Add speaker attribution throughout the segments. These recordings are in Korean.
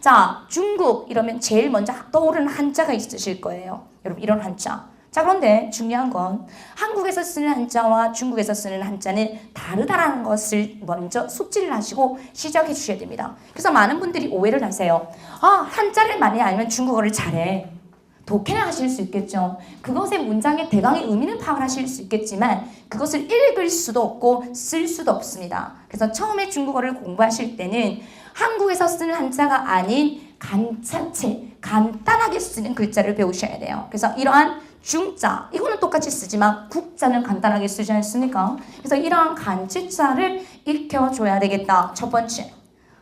Speaker 1: 자, 중국 이러면 제일 먼저 떠오르는 한자가 있으실 거예요. 여러분, 이런 한자. 자, 그런데 중요한 건 한국에서 쓰는 한자와 중국에서 쓰는 한자는 다르다라는 것을 먼저 숙지를 하시고 시작해 주셔야 됩니다. 그래서 많은 분들이 오해를 하세요. 아, 한자를 많이 알면 중국어를 잘해. 독해를 하실 수 있겠죠. 그것의 문장의 대강의 의미는 파악을 하실 수 있겠지만 그것을 읽을 수도 없고 쓸 수도 없습니다. 그래서 처음에 중국어를 공부하실 때는 한국에서 쓰는 한자가 아닌 간자체, 간단하게 쓰는 글자를 배우셔야 돼요. 그래서 이러한 중자, 이거는 똑같이 쓰지만 국자는 간단하게 쓰지 않습니까? 그래서 이러한 간지자를 익혀줘야 되겠다. 첫 번째.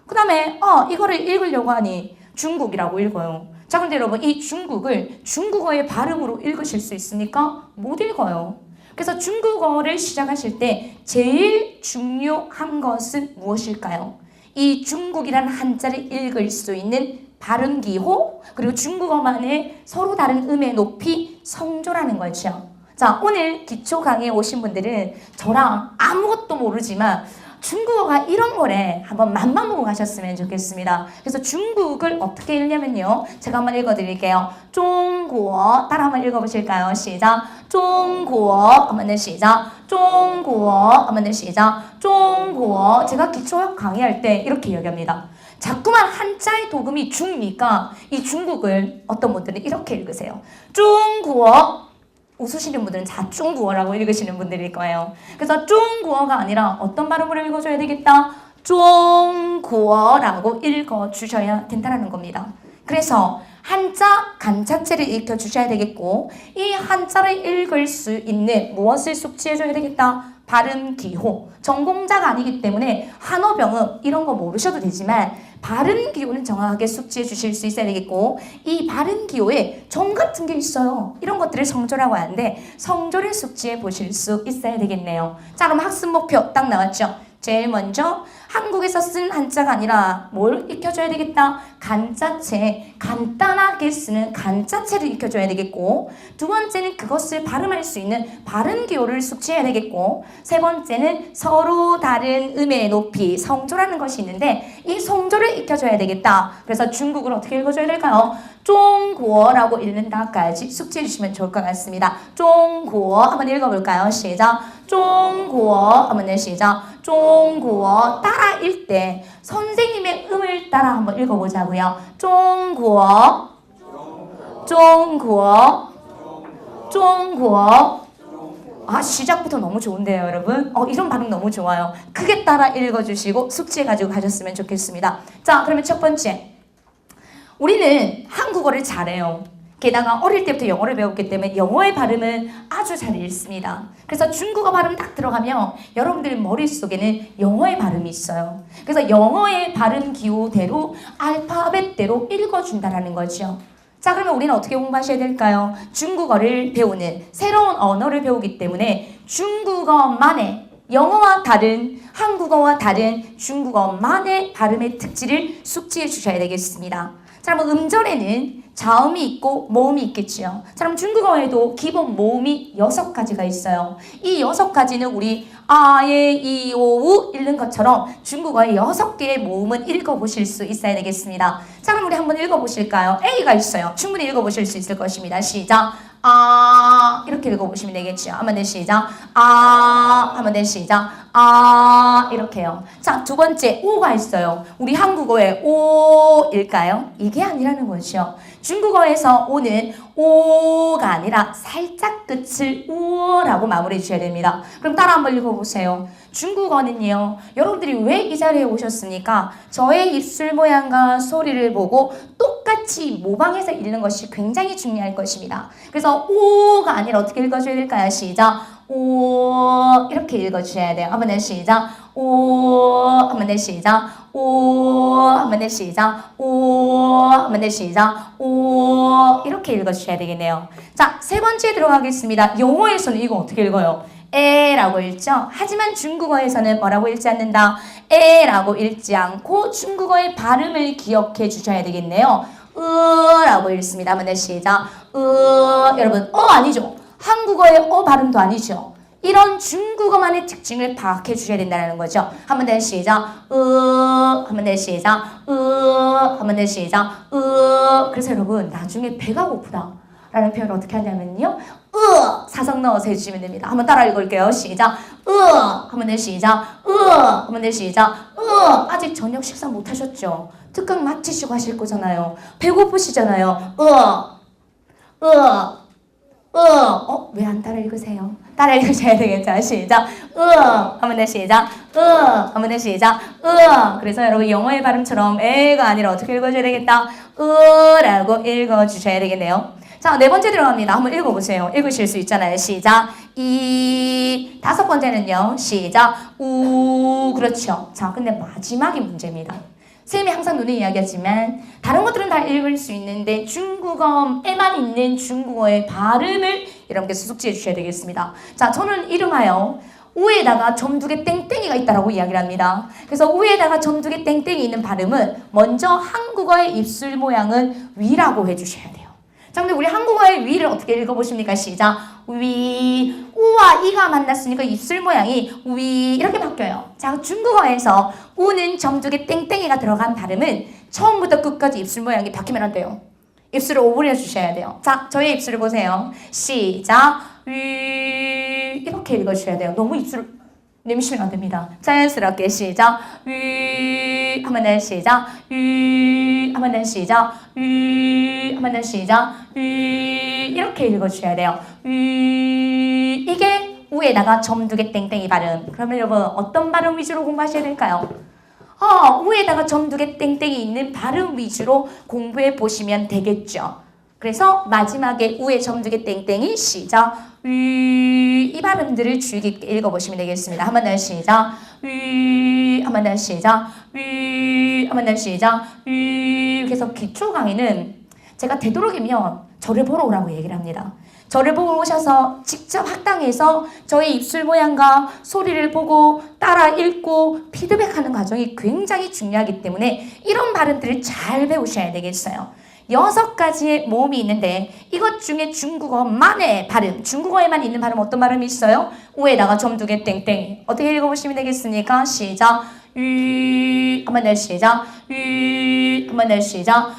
Speaker 1: 그 다음에 이거를 읽으려고 하니 중국이라고 읽어요. 자, 그런데 여러분, 이 중국을 중국어의 발음으로 읽으실 수 있습니까? 못 읽어요. 그래서 중국어를 시작하실 때 제일 중요한 것은 무엇일까요? 이 중국이라는 한자를 읽을 수 있는 발음 기호, 그리고 중국어만의 서로 다른 음의 높이, 성조라는 거죠. 자, 오늘 기초 강의에 오신 분들은 저랑 아무것도 모르지만 중국어가 이런 거래 한번 맘만 보고 가셨으면 좋겠습니다. 그래서 중국을 어떻게 읽냐면요, 제가 한번 읽어드릴게요. 중국어 따라 한번 읽어보실까요? 시작. 중국어 한번 시작. 중국어 한번 시작. 중국어. 제가 기초 강의할 때 이렇게 이야기합니다. 자꾸만 한자의 도금이 중니까 이 중국을 어떤 분들은 이렇게 읽으세요. 중국어. 웃으시는 분들은 자중국어라고 읽으시는 분들일 거예요. 그래서 중국어가 아니라 어떤 발음으로 읽어줘야 되겠다? 중국어라고 읽어주셔야 된다는 겁니다. 그래서 한자 간자체를 읽혀주셔야 되겠고, 이 한자를 읽을 수 있는 무엇을 숙지해줘야 되겠다? 발음 기호. 전공자가 아니기 때문에 한어 병음 이런 거 모르셔도 되지만 발음 기호는 정확하게 숙지해 주실 수 있어야 되겠고, 이 발음 기호에 점 같은 게 있어요. 이런 것들을 성조라고 하는데 성조를 숙지해 보실 수 있어야 되겠네요. 자, 그럼 학습 목표 딱 나왔죠? 제일 먼저 한국에서 쓴 한자가 아니라 뭘 익혀줘야 되겠다? 간자체, 간단하게 쓰는 간자체를 익혀줘야 되겠고, 두 번째는 그것을 발음할 수 있는 발음 기호를 숙지해야 되겠고, 세 번째는 서로 다른 음의 높이, 성조라는 것이 있는데 이 성조를 익혀줘야 되겠다. 그래서 중국을 어떻게 읽어줘야 될까요? 중국어라고 읽는다까지 숙지해 주시면 좋을 것 같습니다. 중국어 한번 읽어볼까요? 시작. 중국어 한번 시작. 중국어 따라 읽을 때 선생님의 음을 따라 한번 읽어보자고요. 중국어, 중국어, 중국어. 아, 시작부터 너무 좋은데요, 여러분? 이런 반응 너무 좋아요. 크게 따라 읽어주시고 숙지해가지고 가셨으면 좋겠습니다. 자, 그러면 첫 번째. 우리는 한국어를 잘해요. 게다가 어릴 때부터 영어를 배웠기 때문에 영어의 발음은 아주 잘 읽습니다. 그래서 중국어 발음 딱 들어가면 여러분들 머릿속에는 영어의 발음이 있어요. 그래서 영어의 발음 기호대로 알파벳대로 읽어준다는 거죠. 자, 그러면 우리는 어떻게 공부하셔야 될까요? 중국어를 배우는 새로운 언어를 배우기 때문에 중국어만의 영어와 다른 한국어와 다른 중국어만의 발음의 특질을 숙지해 주셔야 되겠습니다. 자, 그럼 음절에는 자음이 있고 모음이 있겠지요. 자, 그럼 중국어에도 기본 모음이 6가지가 있어요. 이 6가지는 우리 아예 이오우 읽는 것처럼 중국어의 6개의 모음은 읽어보실 수 있어야 되겠습니다. 자, 그럼 우리 한번 읽어보실까요? A가 있어요. 충분히 읽어보실 수 있을 것입니다. 시작. 아, 이렇게 읽어보시면 되겠죠. 한번 더 시작. 아, 한번 더 시작. 아, 이렇게요. 자, 두 번째 오가 있어요. 우리 한국어에 오일까요? 이게 아니라는 거죠. 중국어에서 오는 오가 아니라 살짝 끝을 우어라고 마무리해 주셔야 됩니다. 그럼 따라 한번 읽어보세요. 중국어는요, 여러분들이 왜 이 자리에 오셨습니까? 저의 입술 모양과 소리를 보고 똑같이 모방해서 읽는 것이 굉장히 중요할 것입니다. 그래서 오가 아니라 어떻게 읽어줘야 될까요? 시작. 오, 이렇게 읽어주셔야 돼요. 한번 더 시작. 오, 한번 더 시작. 오, 한번 더 시작. 오, 한번 더 시작. 오, 이렇게 읽어주셔야 되겠네요. 자, 세 번째 들어가겠습니다. 영어에서는 이거 어떻게 읽어요? 에라고 읽죠. 하지만 중국어에서는 뭐라고 읽지 않는다? 에라고 읽지 않고 중국어의 발음을 기억해 주셔야 되겠네요. 으라고 읽습니다. 한번 더 시작. 여러분, 아니죠. 한국어의 발음도 아니죠. 이런 중국어만의 특징을 파악해 주셔야 된다는 거죠. 한 번 더 시작. 한 번 더 시작. 한 번 더 시작. 그래서 여러분 나중에 배가 고프다 라는 표현을 어떻게 하냐면요. 사성 넣어서 해주시면 됩니다. 한번 따라 읽을게요. 시작. 한 번 더 시작. 한 번 더 시작. 아직 저녁 식사 못 하셨죠? 특강 마치시고 하실 거잖아요. 배고프시잖아요. 왜 안 따라 읽으세요? 따라 읽으셔야 되겠죠? 시작. 한 번 더 시작. 한 번 더 시작. 그래서 여러분 영어의 발음처럼 에가 아니라 어떻게 읽어줘야 되겠다? 라고 읽어주셔야 되겠네요. 자, 네 번째 들어갑니다. 한번 읽어보세요. 읽으실 수 있잖아요. 시작. 다섯 번째는요. 시작. 그렇죠. 자, 근데 마지막이 문제입니다. 선생님이 항상 눈에 이야기하지만 다른 것들은 다 읽을 수 있는데 중국어에만 있는 중국어의 발음을 여러분께서 숙지해 주셔야 되겠습니다. 자, 저는 이름하여 우에다가 점 두 개 땡땡이가 있다라고 이야기를 합니다. 그래서 우에다가 점 두 개 땡땡이 있는 발음은 먼저 한국어의 입술 모양은 위라고 해주셔야 돼요. 자, 근데 우리 한국어의 위를 어떻게 읽어보십니까? 시작. 위. 우와 이가 만났으니까 입술 모양이 위 이렇게 바뀌어요. 자, 중국어에서 우는 점 두 개 땡땡이가 들어간 발음은 처음부터 끝까지 입술 모양이 바뀌면 안 돼요. 입술을 오므려 주셔야 돼요. 자, 저의 입술을 보세요. 시작. 위 이렇게 읽어주셔야 돼요. 너무 입술 내미시면 안 됩니다. 자연스럽게 시작. 위 한 번 더 시작. 위 한 번 더 시작. 위 한 번 더 시작. 위 이렇게 읽어주셔야 돼요. 위 이게 우에다가 점 두 개 땡땡이 발음. 그러면 여러분 어떤 발음 위주로 공부하셔야 될까요? 우에다가 점 두 개 땡땡이 있는 발음 위주로 공부해 보시면 되겠죠. 그래서 마지막에 우에 점 두 개 땡땡이 시작. 이 발음들을 주의 깊게 읽어보시면 되겠습니다. 한 번 더 시작. 한 번 더 시작. 한 번 더 시작. 그래서 기초 강의는 제가 되도록이면 저를 보러 오라고 얘기를 합니다. 저를 보고 오셔서 직접 학당에서 저의 입술 모양과 소리를 보고 따라 읽고 피드백하는 과정이 굉장히 중요하기 때문에 이런 발음들을 잘 배우셔야 되겠어요. 6가지의 모음이 있는데 이것 중에 중국어만의 발음, 중국어에만 있는 발음 어떤 발음이 있어요? 우에다가 점 두 개 땡땡. 어떻게 읽어보시면 되겠습니까? 시작. 한 번 더 시작. 한 번 더 시작.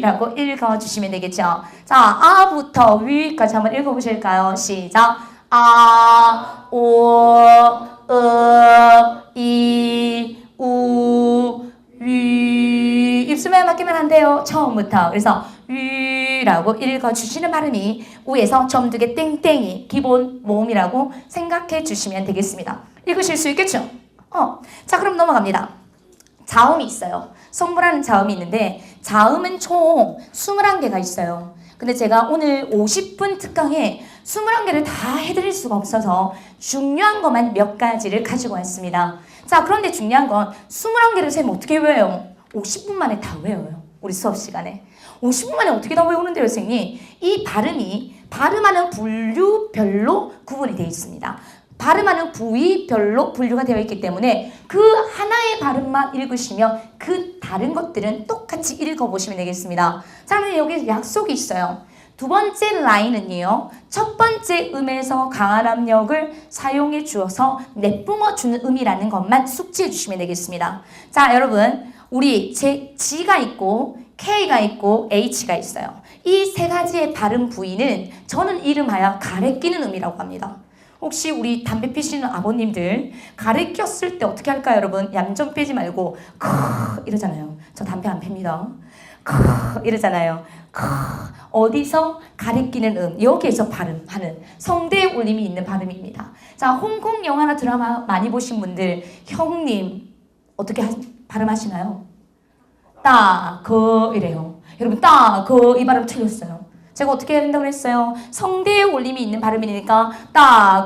Speaker 1: 라고 읽어주시면 되겠죠. 자, 아부터 위까지 한번 읽어보실까요? 시작. 아, 오, 이, 우, 위. 입술에 맡기면 안 돼요. 처음부터. 그래서 위라고 읽어주시는 발음이 우에서 점 두 개 땡땡이 기본 모음이라고 생각해 주시면 되겠습니다. 읽으실 수 있겠죠? 자, 그럼 넘어갑니다. 자음이 있어요. 성부라는 자음이 있는데 자음은 총 21개가 있어요. 근데 제가 오늘 50분 특강에 21개를 다 해드릴 수가 없어서 중요한 것만 몇 가지를 가지고 왔습니다. 자, 그런데 중요한 건 21개를 선생님 어떻게 외워요? 50분 만에 다 외워요. 우리 수업 시간에. 50분 만에 어떻게 다 외우는데요, 선생님? 이 발음이 발음하는 분류별로 구분이 되어 있습니다. 발음하는 부위별로 분류가 되어 있기 때문에 그 하나의 발음만 읽으시면 그 다른 것들은 똑같이 읽어보시면 되겠습니다. 자, 그런데 여기 약속이 있어요. 두 번째 라인은요. 첫 번째 음에서 강한 압력을 사용해 주어서 내뿜어 주는 음이라는 것만 숙지해 주시면 되겠습니다. 자, 여러분. 우리 G가 있고 K가 있고 H가 있어요. 이 세 가지의 발음 부위는 저는 이름하여 가래 끼는 음이라고 합니다. 혹시 우리 담배 피시는 아버님들 가래 꼈을 때 어떻게 할까요, 여러분? 얌전 빼지 말고 이러잖아요. 저 담배 안 핍니다. 이러잖아요. 어디서 가래 끼는 음, 여기에서 발음하는 성대의 울림이 있는 발음입니다. 자, 홍콩 영화나 드라마 많이 보신 분들 형님 어떻게 발음하시나요? 이래요. 여러분 이 발음 틀렸어요. 제가 어떻게 해야 된다고 그랬어요? 성대의 울림이 있는 발음이니까 가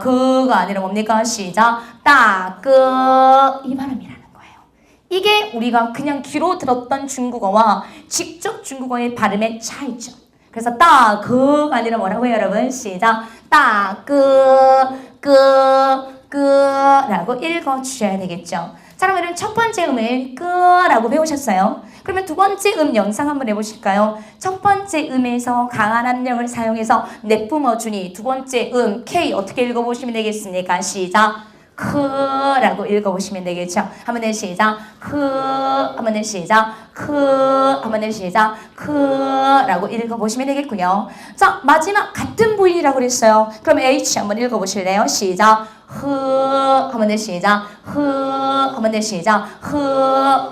Speaker 1: 아니라 뭡니까? 시작. 이 발음이라는 거예요. 이게 우리가 그냥 귀로 들었던 중국어와 직접 중국어의 발음의 차이죠. 그래서 가 아니라 뭐라고 해요, 여러분? 시작. 라고 읽어주셔야 되겠죠. 자, 그러면 첫 번째 음을 끄라고 배우셨어요. 그러면 두 번째 음 연상 한번 해보실까요? 첫 번째 음에서 강한 압력을 사용해서 내뿜어주니 두 번째 음 K 어떻게 읽어보시면 되겠습니까? 시작. 크라고 읽어보시면 되겠죠. 한번 더 시작. 한번 더 시작. 한번 더 시작. 크라고 읽어보시면 되겠고요. 자, 마지막 같은 부위라고 그랬어요. 그럼 H 한번 읽어보실래요? 시작. 한번 더 시작. 한번 더 시작.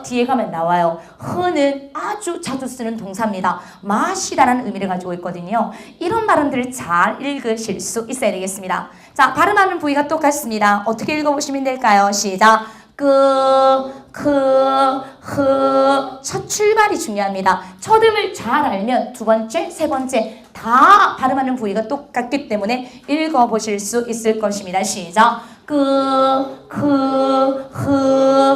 Speaker 1: 뒤에 가면 나와요. 는 아주 자주 쓰는 동사입니다. 마시다라는 의미를 가지고 있거든요. 이런 발음들을 잘 읽으실 수 있어야 되겠습니다. 자, 발음하는 부위가 똑같습니다. 어떻게 읽어보시면 될까요? 시작. 첫 출발이 중요합니다. 첫 음을 잘 알면 두 번째, 세 번째 다 발음하는 부위가 똑같기 때문에 읽어보실 수 있을 것입니다. 시작.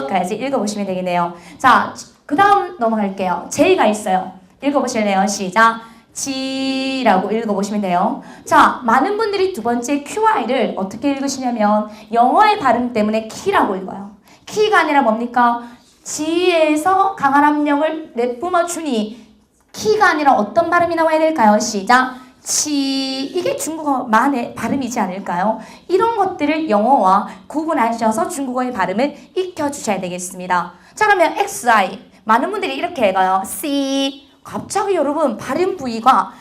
Speaker 1: 까지 읽어보시면 되겠네요. 자, 그 다음 넘어갈게요. J가 있어요. 읽어보실래요? 시작. G라고 읽어보시면 돼요. 자, 많은 분들이 두 번째 QI를 어떻게 읽으시냐면 영어의 발음 때문에 키라고 읽어요. 키가 아니라 뭡니까? G에서 강한 압력을 내뿜어 주니 키가 아니라 어떤 발음이 나와야 될까요? 시작. 치. 이게 중국어만의 발음이지 않을까요? 이런 것들을 영어와 구분하셔서 중국어의 발음을 익혀주셔야 되겠습니다. 자, 그러면 XI. 많은 분들이 이렇게 읽어요. C. 갑자기 여러분 발음 부위가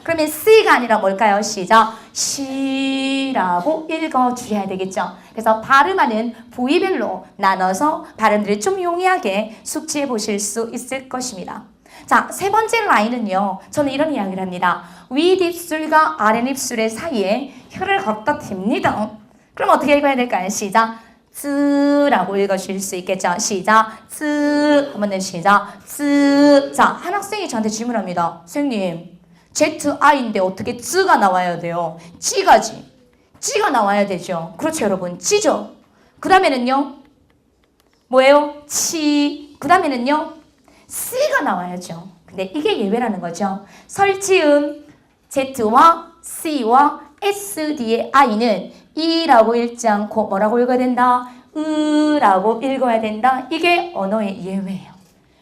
Speaker 1: 그러면 C가 아니라 뭘까요? 시작. 시라고 읽어주셔야 되겠죠. 그래서 발음하는 부위별로 나눠서 발음들을 좀 용이하게 숙지해 보실 수 있을 것입니다. 자, 세 번째 라인은요. 저는 이런 이야기를 합니다. 윗입술과 아랫입술의 사이에 혀를 갖다 댑니다. 그럼 어떻게 읽어야 될까요? 시작. 쯔라고 읽으실 수 있겠죠. 시작. 쯔. 한번 더 시작. 쯔. 자, 한 학생이 저한테 질문합니다. 선생님, ZI인데 어떻게 쯔가 나와야 돼요? 찌가지. 찌가 나와야 되죠. 그렇죠, 여러분. 찌죠. 그 다음에는요. 뭐예요? 치. 그 다음에는요. C가 나와야죠. 근데 이게 예외라는 거죠. 설치음 Z와 C와 S 뒤에 I는 E라고 읽지 않고 뭐라고 읽어야 된다? 으라고 읽어야 된다. 이게 언어의 예외예요.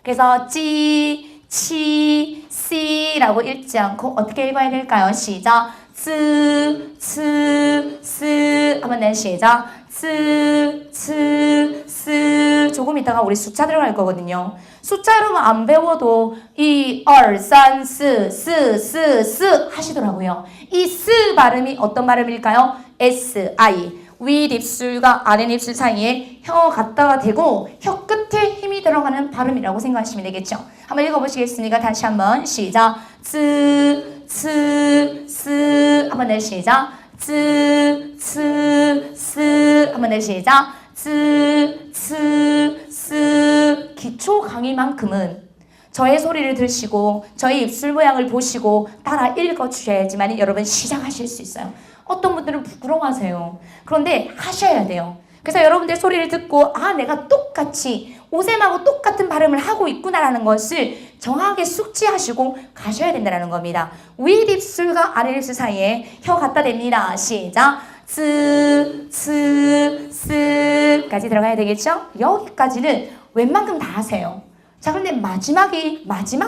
Speaker 1: 그래서 찌, 치, C라고 읽지 않고 어떻게 읽어야 될까요? 시작. 쯔, 츠, 스. 한번 더 시작. 츠, 츠, 스. 조금 이따가 우리 숫자 들어갈 거거든요. 숫자 여러분 안 배워도 2, 2, 3, 4, 하시더라고요. 이 스 발음이 어떤 발음일까요? S, I. 윗입술과 아랫입술 사이에 혀 갖다가 대고 혀 끝에 힘이 들어가는 발음이라고 생각하시면 되겠죠. 한번 읽어보시겠습니까? 다시 한번 시작. 츠, 츠, 스. 한번 더 시작. 츠, 츠, 스. 한번 더 시작. 츠, 츠, 스. 기초 강의만큼은 저의 소리를 들으시고 저의 입술 모양을 보시고 따라 읽어주셔야지만 여러분 시작하실 수 있어요. 어떤 분들은 부끄러워하세요. 그런데 하셔야 돼요. 그래서 여러분들 소리를 듣고 아 내가 똑같이 오셈하고 똑같은 발음을 하고 있구나라는 것을 정확하게 숙지하시고 가셔야 된다는 겁니다. 윗입술과 아랫입술 사이에 혀 갖다 댑니다. 시작. 스, 스, 스까지 들어가야 되겠죠? 여기까지는 웬만큼 다 하세요. 자, 그런데 마지막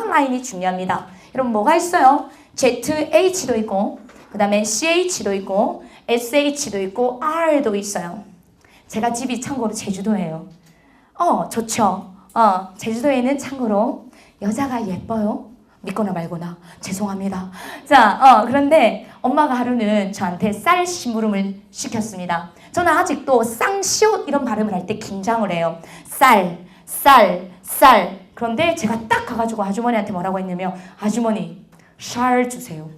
Speaker 1: 라인이 중요합니다. 여러분 뭐가 있어요? ZH도 있고 그 다음에 CH도 있고 SH도 있고 R도 있어요. 제가 집이 참고로 제주도예요. 좋죠. 제주도에는 참고로 여자가 예뻐요. 믿거나 말거나 죄송합니다. 자, 그런데 엄마가 하루는 저한테 쌀 심부름을 시켰습니다. 저는 아직도 쌍시옷 이런 발음을 할 때 긴장을 해요. 쌀. 그런데 제가 딱 가가지고 아주머니한테 뭐라고 했냐면 아주머니 쌀 주세요.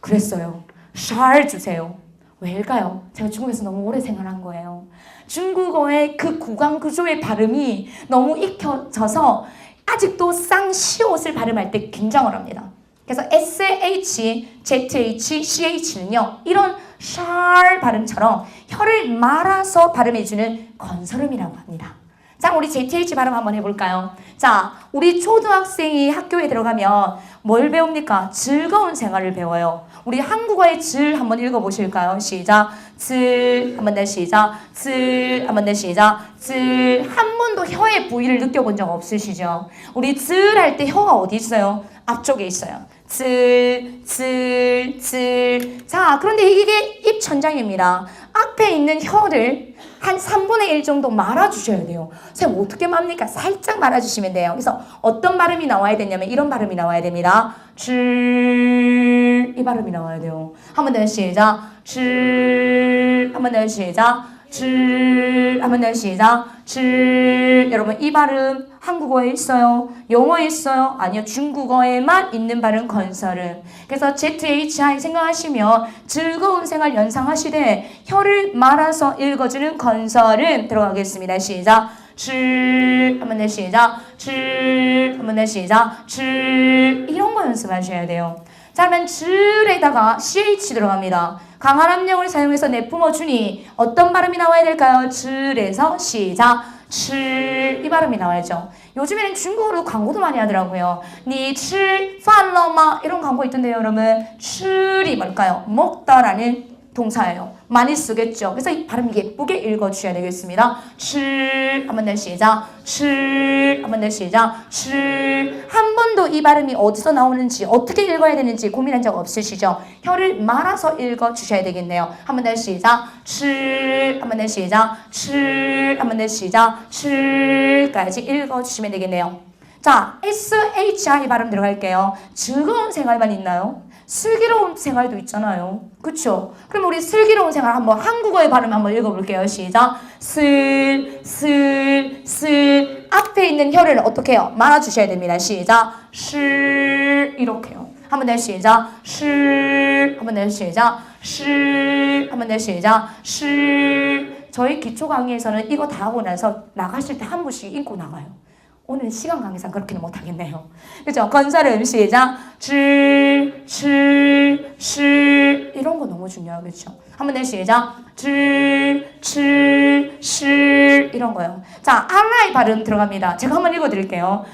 Speaker 1: 그랬어요. 쌀 주세요. 왜일까요? 제가 중국에서 너무 오래 생활한 거예요. 중국어의 그 구강 구조의 발음이 너무 익혀져서 아직도 쌍시옷을 발음할 때 긴장을 합니다. 그래서 SH, ZH, CH는요. 이런 쌀 발음처럼 혀를 말아서 발음해주는 건설음이라고 합니다. 자, 우리 JTH 발음 한번 해볼까요? 자, 우리 초등학생이 학교에 들어가면 뭘 배웁니까? 즐거운 생활을 배워요. 우리 한국어의 질 한번 읽어보실까요? 시작. 질, 한번 더 시작. 질, 한번 더 시작. 질. 한 번도 혀의 부위를 느껴본 적 없으시죠? 우리 질 할 때 혀가 어디 있어요? 앞쪽에 있어요. 질. 자, 그런데 이게 입천장입니다. 앞에 있는 혀를 한 3분의 1 정도 말아주셔야 돼요. 선생님 어떻게 맙니까? 살짝 말아주시면 돼요. 그래서 어떤 발음이 나와야 되냐면 이런 발음이 나와야 됩니다. 이 발음이 나와야 돼요. 한 번 더 시작. 한 번 더 시작. 한 번 더 시작. 여러분 이 발음 한국어에 있어요? 영어에 있어요? 아니요. 중국어에만 있는 발음 건설음. 그래서 ZHI 생각하시면 즐거운 생활 연상하시되 혀를 말아서 읽어주는 건설음 들어가겠습니다. 시작. 한 번 더 시작. 한 번 더 시작. 이런 거 연습하셔야 돼요. 자, 그러면 질에다가 CH 들어갑니다. 강한 압력을 사용해서 내뿜어주니 어떤 발음이 나와야 될까요? 질에서 시작. 이 발음이 나와야죠. 요즘에는 중국어로 광고도 많이 하더라고요. 니 칠, 팔로마 이런 광고 있던데요, 여러분. 칠이 뭘까요? 먹다라는 동사예요. 많이 쓰겠죠. 그래서 이 발음 예쁘게 읽어주셔야 되겠습니다. 한 번 더 시작. 한 번 더 시작. 한 번도 이 발음이 어디서 나오는지 어떻게 읽어야 되는지 고민한 적 없으시죠? 혀를 말아서 읽어주셔야 되겠네요. 한 번 더 시작. 한 번 더 시작. 한 번 더 시작. 까지 읽어주시면 되겠네요. 자, SHI 발음 들어갈게요. 즐거운 생활만 있나요? 슬기로운 생활도 있잖아요. 그쵸? 그럼 우리 슬기로운 생활 한번 한국어의 발음 한번 읽어볼게요. 시작. 앞에 있는 혀를 어떻게 해요? 말아주셔야 됩니다. 시작. 이렇게요. 한 번 더 시작. 한 번 더 시작. 한 번 더 시작. 저희 기초 강의에서는 이거 다 하고 나서 나가실 때 한 분씩 읽고 나가요. 오늘 시간 관계상 그렇게는 못하겠네요. 그죠? 건설음 시작. 이런 거 너무 중요하겠죠. 한 번 더 시작. 이런 거요. 자, 알라의 발음 들어갑니다. 제가 한번 읽어드릴게요.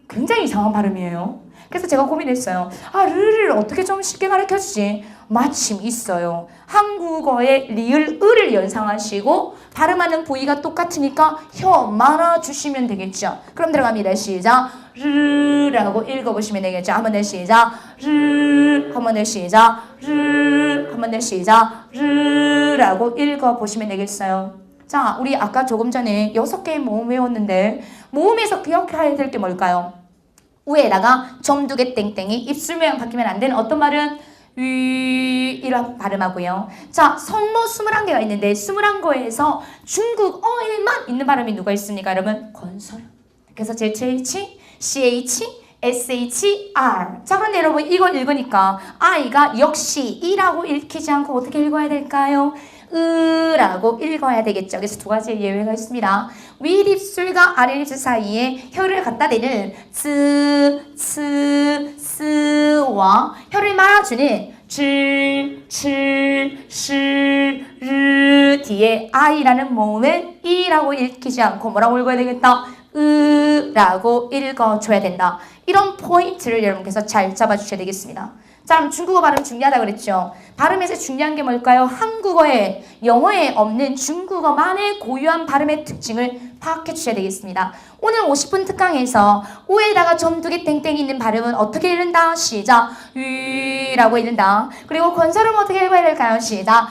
Speaker 1: 굉장히 이상한 발음이에요. 그래서 제가 고민했어요. 르를 어떻게 좀 쉽게 가르쳐주지? 마침 있어요. 한국어의 리을, 을을 연상하시고 발음하는 부위가 똑같으니까 혀 말아주시면 되겠죠. 그럼 들어갑니다. 시작. 라고 읽어보시면 되겠죠. 한 번 더 시작. 한 번 더 시작. 한 번 더 시작. 라고 읽어보시면 되겠어요. 자, 우리 아까 조금 전에 6개의 모음 외웠는데 모음에서 기억해야 될 게 뭘까요? 위에다가 점 2개 땡땡이 입술 모양 바뀌면 안 되는 어떤 말은 이런 발음하고요. 자, 성모 21개가 있는데 21개에서 중국어에만 있는 발음이 누가 있습니까? 여러분, 건설. 그래서 ZH, CH, SHR. 자, 그런데 여러분 이걸 읽으니까 I가 역시 E라고 읽히지 않고 어떻게 읽어야 될까요? 라고 읽어야 되겠죠. 그래서 2가지의 예외가 있습니다. 윗입술과 아랫입술 사이에 혀를 갖다 대는 스와 혀를 말아주는 뒤에 I라는 모음은 E라고 읽히지 않고 뭐라고 읽어야 되겠다? 라고 읽어줘야 된다. 이런 포인트를 여러분께서 잘 잡아주셔야 되겠습니다. 자, 그럼 중국어 발음 중요하다 그랬죠. 발음에서 중요한 게 뭘까요? 한국어에, 영어에 없는 중국어만의 고유한 발음의 특징을 파악해 주셔야 되겠습니다. 오늘 50분 특강에서 오에다가 점 2개 땡땡이 있는 발음은 어떻게 읽는다? 시작. 라고 읽는다. 그리고 건설음 어떻게 읽어야 될까요? 시작.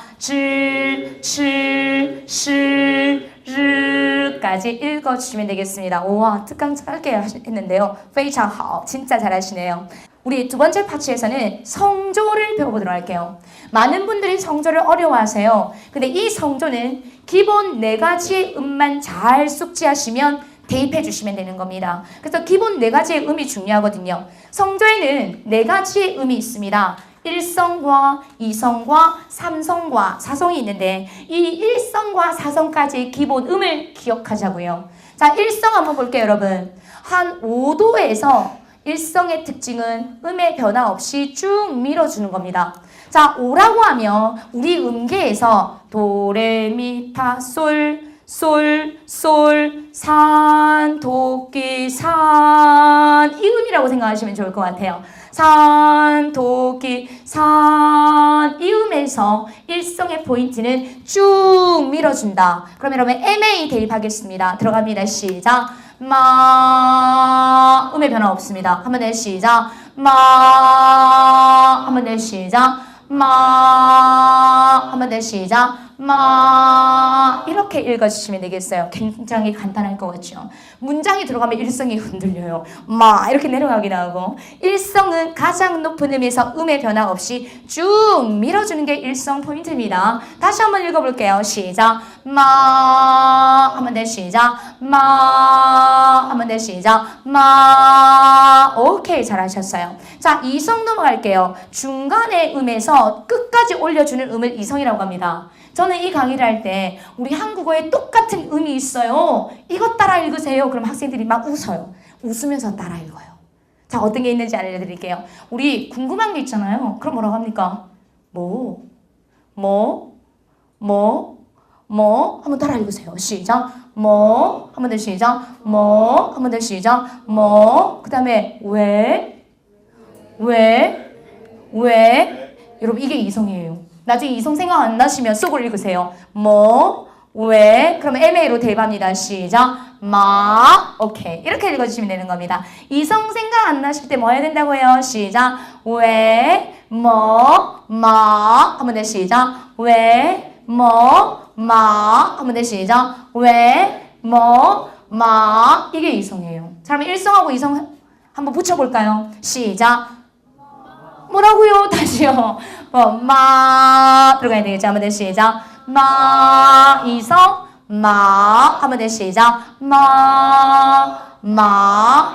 Speaker 1: 까지 읽어주시면 되겠습니다. 우와, 특강 짧게 했는데요. 非常好. 진짜 잘하시네요. 우리 2번째 파트에서는 성조를 배워보도록 할게요. 많은 분들이 성조를 어려워하세요. 근데 이 성조는 기본 4가지의 음만 잘 숙지하시면 대입해 주시면 되는 겁니다. 그래서 기본 4가지의 음이 중요하거든요. 성조에는 4가지의 음이 있습니다. 1성과 2성과 3성과 4성이 있는데 이 1성과 4성까지의 기본 음을 기억하자고요. 자, 1성 한번 볼게요, 여러분. 한 5도에서 1성의 특징은 음의 변화 없이 쭉 밀어주는 겁니다. 자, 5라고 하면 우리 음계에서 도, 레, 미, 파, 솔, 산, 도끼, 산. 이 음이라고 생각하시면 좋을 것 같아요. 산, 도끼, 산. 이 음에서 일성의 포인트는 쭉 밀어준다. 그럼 여러분 MA 대입하겠습니다. 들어갑니다. 시작. 마. 음의 변화 없습니다. 한 번 더 시작. 마. 한 번 더 시작. 마. 한 번 더 시작. 마. 이렇게 읽어주시면 되겠어요. 굉장히 간단할 것 같죠. 문장이 들어가면 일성이 흔들려요. 마 이렇게 내려가기도 하고. 일성은 가장 높은 음에서 음의 변화 없이 쭉 밀어주는 게 일성 포인트입니다. 다시 한번 읽어볼게요. 시작. 마. 한 번 더 시작. 마. 한 번 더 시작. 마. 오케이, 잘하셨어요. 자, 이성 넘어갈게요. 중간의 음에서 끝까지 올려주는 음을 이성이라고 합니다. 저는 이 강의를 할 때 우리 한국어에 똑같은 음이 있어요. 이것 따라 읽으세요. 그럼 학생들이 막 웃어요. 웃으면서 따라 읽어요. 자, 어떤 게 있는지 알려드릴게요. 우리 궁금한 게 있잖아요. 그럼 뭐라고 합니까? 뭐? 한번 따라 읽으세요. 시작. 뭐? 한 번 더 시작. 뭐? 한 번 더 시작. 뭐? 그 다음에 왜? 여러분 이게 이성이에요. 나중에 이성 생각 안 나시면 속을 읽으세요. 뭐, 왜, 그러면 MA로 대입합니다. 시작. 마. 오케이. 이렇게 읽어주시면 되는 겁니다. 이성 생각 안 나실 때 뭐 해야 된다고요? 시작. 왜, 뭐, 마. 한 번 더 시작. 왜, 뭐, 마. 한 번 더 시작. 왜, 뭐, 마. 이게 이성이에요. 자, 그러면 일성하고 이성 한번 붙여볼까요? 시작. 뭐라고요? 다시요. 마 들어가야 되겠죠. 한번 더 시작. 마. 이성. 마. 한번 더 시작. 마.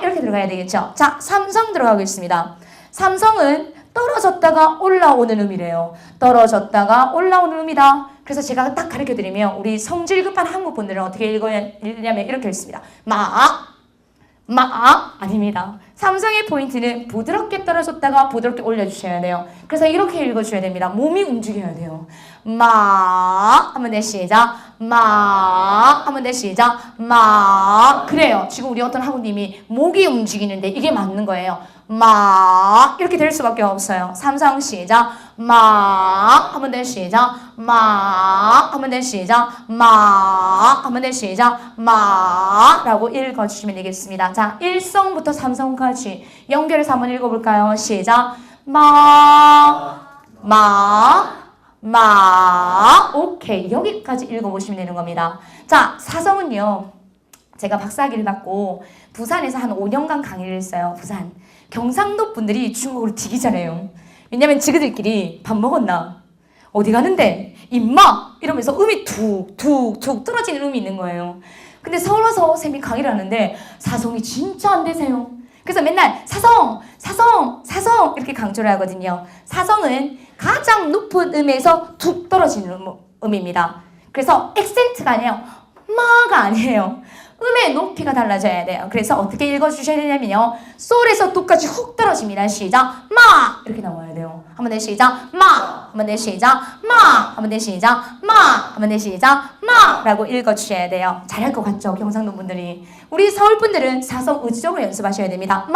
Speaker 1: 이렇게 들어가야 되겠죠. 자, 삼성 들어가겠습니다. 삼성은 떨어졌다가 올라오는 음이래요. 떨어졌다가 올라오는 음이다. 그래서 제가 딱 가르쳐드리면 우리 성질 급한 한국 분들은 어떻게 읽냐면 이렇게 읽습니다. 아닙니다. 삼성의 포인트는 부드럽게 떨어졌다가 부드럽게 올려주셔야 돼요. 그래서 이렇게 읽어주셔야 됩니다. 몸이 움직여야 돼요. 한번 더 시작. 한번 더 시작. 그래요. 지금 우리 어떤 학우님이 목이 움직이는데 이게 맞는 거예요. 이렇게 될 수밖에 없어요. 삼성 시작. 한번 더 시작. 한번 더 시작. 한번 더 시작. 라고 읽어주시면 되겠습니다. 자, 1성부터 3성까지 연결해서 한번 읽어볼까요? 시작. 오케이. 여기까지 읽어보시면 되는 겁니다. 자, 4성은요. 제가 박사학위를 받고 부산에서 한 5년간 강의를 했어요. 부산. 경상도 분들이 중국어를 되게 잘해요. 왜냐면 지그들끼리 밥 먹었나? 어디 가는데? 임마! 이러면서 음이 툭툭툭 떨어지는 음이 있는 거예요. 근데 서울 와서 쌤이 강의를 하는데 사성이 진짜 안 되세요. 그래서 맨날 사성 이렇게 강조를 하거든요. 사성은 가장 높은 음에서 툭 떨어지는 음입니다. 그래서 액센트가 아니에요. 마가 아니에요. 음의 높이가 달라져야 돼요. 그래서 어떻게 읽어주셔야 되냐면요. 솔에서 도까지 훅 떨어집니다. 시작. 이렇게 나와야 돼요. 한번 더 시작. 한번 더 시작. 한번 더 시작. 한번 더 시작. 라고 읽어주셔야 돼요. 잘할 것 같죠? 경상도 분들이. 우리 서울 분들은 사성 의지적으로 연습하셔야 됩니다.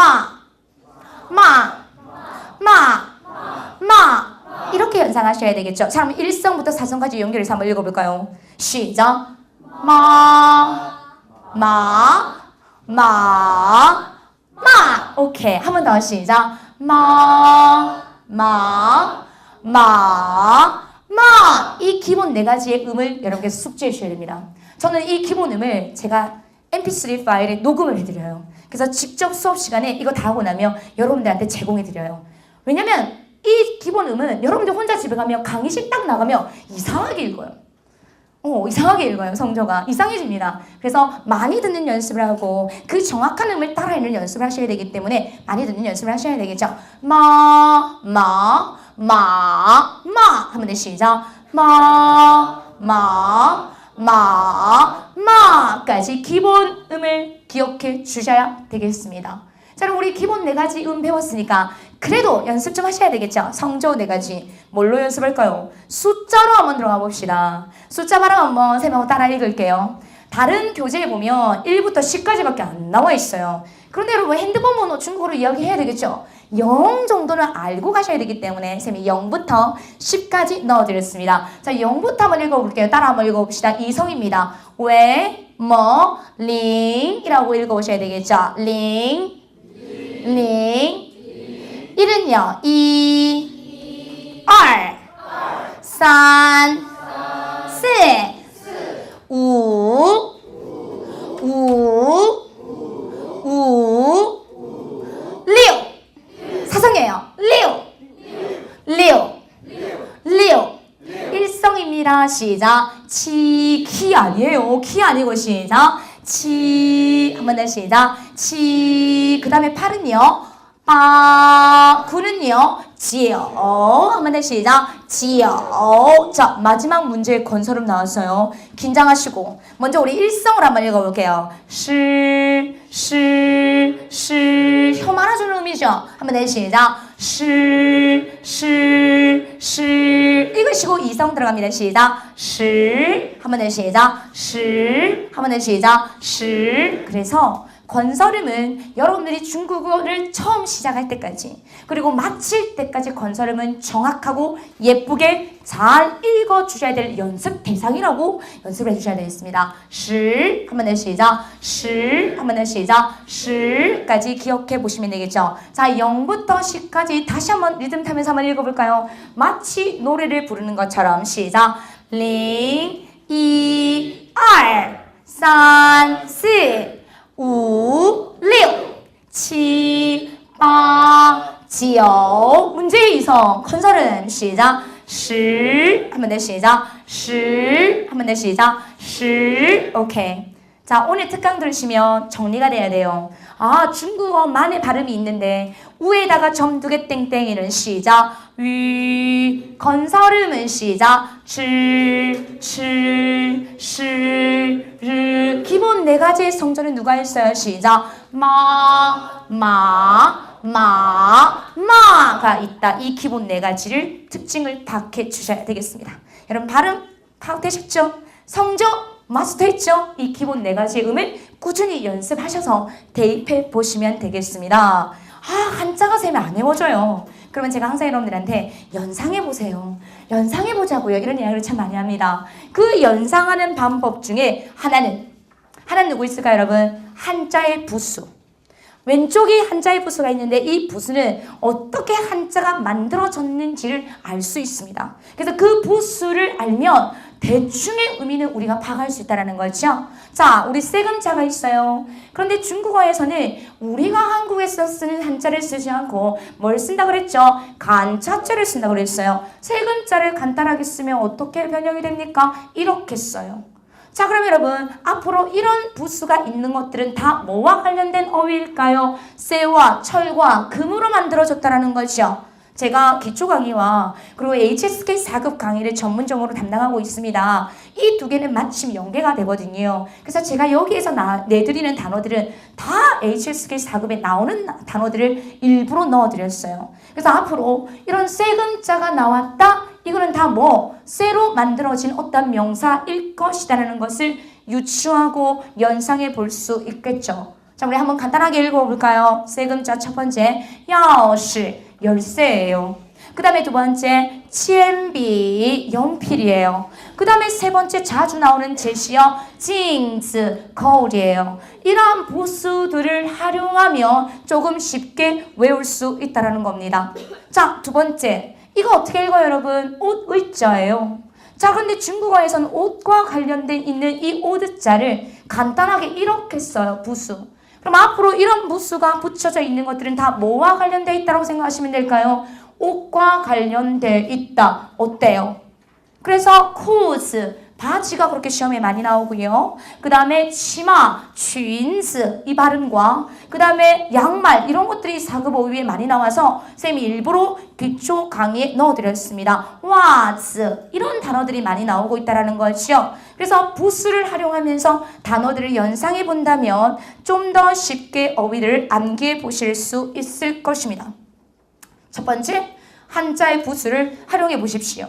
Speaker 1: 이렇게 연상하셔야 되겠죠. 자, 그럼 1성부터 4성까지 연결해서 한번 읽어볼까요? 시작. 오케이. 한 번 더 시작. 이 기본 4가지의 음을 여러분께서 숙지해 주셔야 됩니다. 저는 이 기본 음을 제가 mp3 파일에 녹음을 해드려요. 그래서 직접 수업 시간에 이거 다 하고 나면 여러분들한테 제공해드려요. 왜냐면 이 기본 음은 여러분들 혼자 집에 가면 강의실 딱 나가면 이상하게 읽어요. 이상하게 읽어요. 성조가 이상해집니다. 그래서 많이 듣는 연습을 하고 그 정확한 음을 따라 읽는 연습을 하셔야 되기 때문에 많이 듣는 연습을 하셔야 되겠죠. 한번 더 시작. 까지 기본 음을 기억해 주셔야 되겠습니다. 자, 그럼 우리 기본 4가지 음 배웠으니까 그래도 연습 좀 하셔야 되겠죠. 성조 4가지. 뭘로 연습할까요? 숫자로 한번 들어가 봅시다. 숫자 발음 한번 쌤하고 따라 읽을게요. 다른 교재에 보면 1부터 10까지밖에 안 나와 있어요. 그런데 여러분 핸드폰 번호 중국어로 이야기해야 되겠죠? 0 정도는 알고 가셔야 되기 때문에 쌤이 0부터 10까지 넣어드렸습니다. 자, 0부터 한번 읽어볼게요. 따라 한번 읽어봅시다. 이성입니다. 왜, 뭐, 링이라고 읽어보셔야 되겠죠? 링, 링. 1은요. 2, 2, 3, 4, 5, 5, 5, 6. 사성이에요. 6. 일성입니다. 시작. 키 아니에요. 키 아니고 시작. 한번 더 시작. 그 다음에 8은요. 9는요. 한번 더 시작. 자, 마지막 문제에 건설음 나왔어요. 긴장하시고 먼저 우리 일성을 한번 읽어볼게요. 혀 말아주는 의미죠. 한번 더 시작. 읽으시고 이성 들어갑니다. 시작. 한번 더 시작. 한번 더 시작. 그래서 건설음은 여러분들이 중국어를 처음 시작할 때까지 그리고 마칠 때까지 건설음은 정확하고 예쁘게 잘 읽어주셔야 될 연습 대상이라고 연습을 해주셔야 되겠습니다. 한번 더 시작. 한번 더 시작. 까지 기억해 보시면 되겠죠. 자, 0부터 10까지 다시 한번 리듬 타면서 한번 읽어볼까요? 마치 노래를 부르는 것처럼 시작. 0, 2, 3, 4 5, 6, 7, 8, 9 문제의 이성 컨설은 시작. 한번 더 시작. 한번 더 시작. 오케이. 자, 오늘 특강 들으시면 정리가 돼야 돼요. 아, 중국어만의 발음이 있는데 우에다가 점 2개 땡땡이는 시작. 위 건설음은 시작. 르 기본 4가지의 성조는 누가 했어요? 시작. 마가 있다. 이 기본 4가지를 특징을 파악해 주셔야 되겠습니다. 여러분 발음 파악되셨죠? 성조 마스터했죠? 이 기본 4가지의 음을 꾸준히 연습하셔서 대입해 보시면 되겠습니다. 한자가 쌤이 안 외워져요. 그러면 제가 항상 여러분들한테 연상해 보세요. 연상해 보자고요. 이런 이야기를 참 많이 합니다. 그 연상하는 방법 중에 하나는 누구 있을까요, 여러분? 한자의 부수. 왼쪽이 한자의 부수가 있는데 이 부수는 어떻게 한자가 만들어졌는지를 알 수 있습니다. 그래서 그 부수를 알면 대충의 의미는 우리가 파악할 수 있다는 거죠. 자, 우리 세금자가 있어요. 그런데 중국어에서는 우리가 한국에서 쓰는 한자를 쓰지 않고 뭘 쓴다 그랬죠? 간자자를 쓴다 그랬어요. 세금자를 간단하게 쓰면 어떻게 변형이 됩니까? 이렇게 써요. 자, 그럼 여러분 앞으로 이런 부수가 있는 것들은 다 뭐와 관련된 어휘일까요? 쇠와 철과 금으로 만들어졌다는 거죠. 제가 기초 강의와 그리고 HSK 4급 강의를 전문적으로 담당하고 있습니다. 이 2개는 마침 연계가 되거든요. 그래서 제가 여기에서 내드리는 단어들은 다 HSK 4급에 나오는 단어들을 일부러 넣어드렸어요. 그래서 앞으로 이런 쇠금자가 나왔다? 이거는 다 쇠로 만들어진 어떤 명사일 것이라는 것을 유추하고 연상해 볼 수 있겠죠. 자, 우리 한번 간단하게 읽어볼까요? 쇠금자 첫 번째, 야시 열쇠예요. 그 다음에 두 번째, 치엔비 연필이에요. 그 다음에 세 번째 자주 나오는 제시어, 징즈 거울이에요. 이러한 부수들을 활용하면 조금 쉽게 외울 수 있다는 겁니다. 자, 두 번째, 이거 어떻게 읽어요, 여러분? 옷 의자예요. 자, 그런데 중국어에서는 옷과 관련된 있는 이 옷자를 간단하게 이렇게 써요, 부수. 그럼 앞으로 이런 부수가 붙여져 있는 것들은 다 뭐와 관련되어 있다고 생각하시면 될까요? 옷과 관련되어 있다. 어때요? 그래서 코즈, 바지가 그렇게 시험에 많이 나오고요. 그 다음에 치마, 쥔스 이 발음과 그 다음에 양말 이런 것들이 4급 어휘에 많이 나와서 쌤이 일부러 기초 강의에 넣어드렸습니다. 와즈 이런 단어들이 많이 나오고 있다는 거죠. 그래서 부수를 활용하면서 단어들을 연상해 본다면 좀 더 쉽게 어휘를 암기해 보실 수 있을 것입니다. 첫 번째, 한자의 부수를 활용해 보십시오.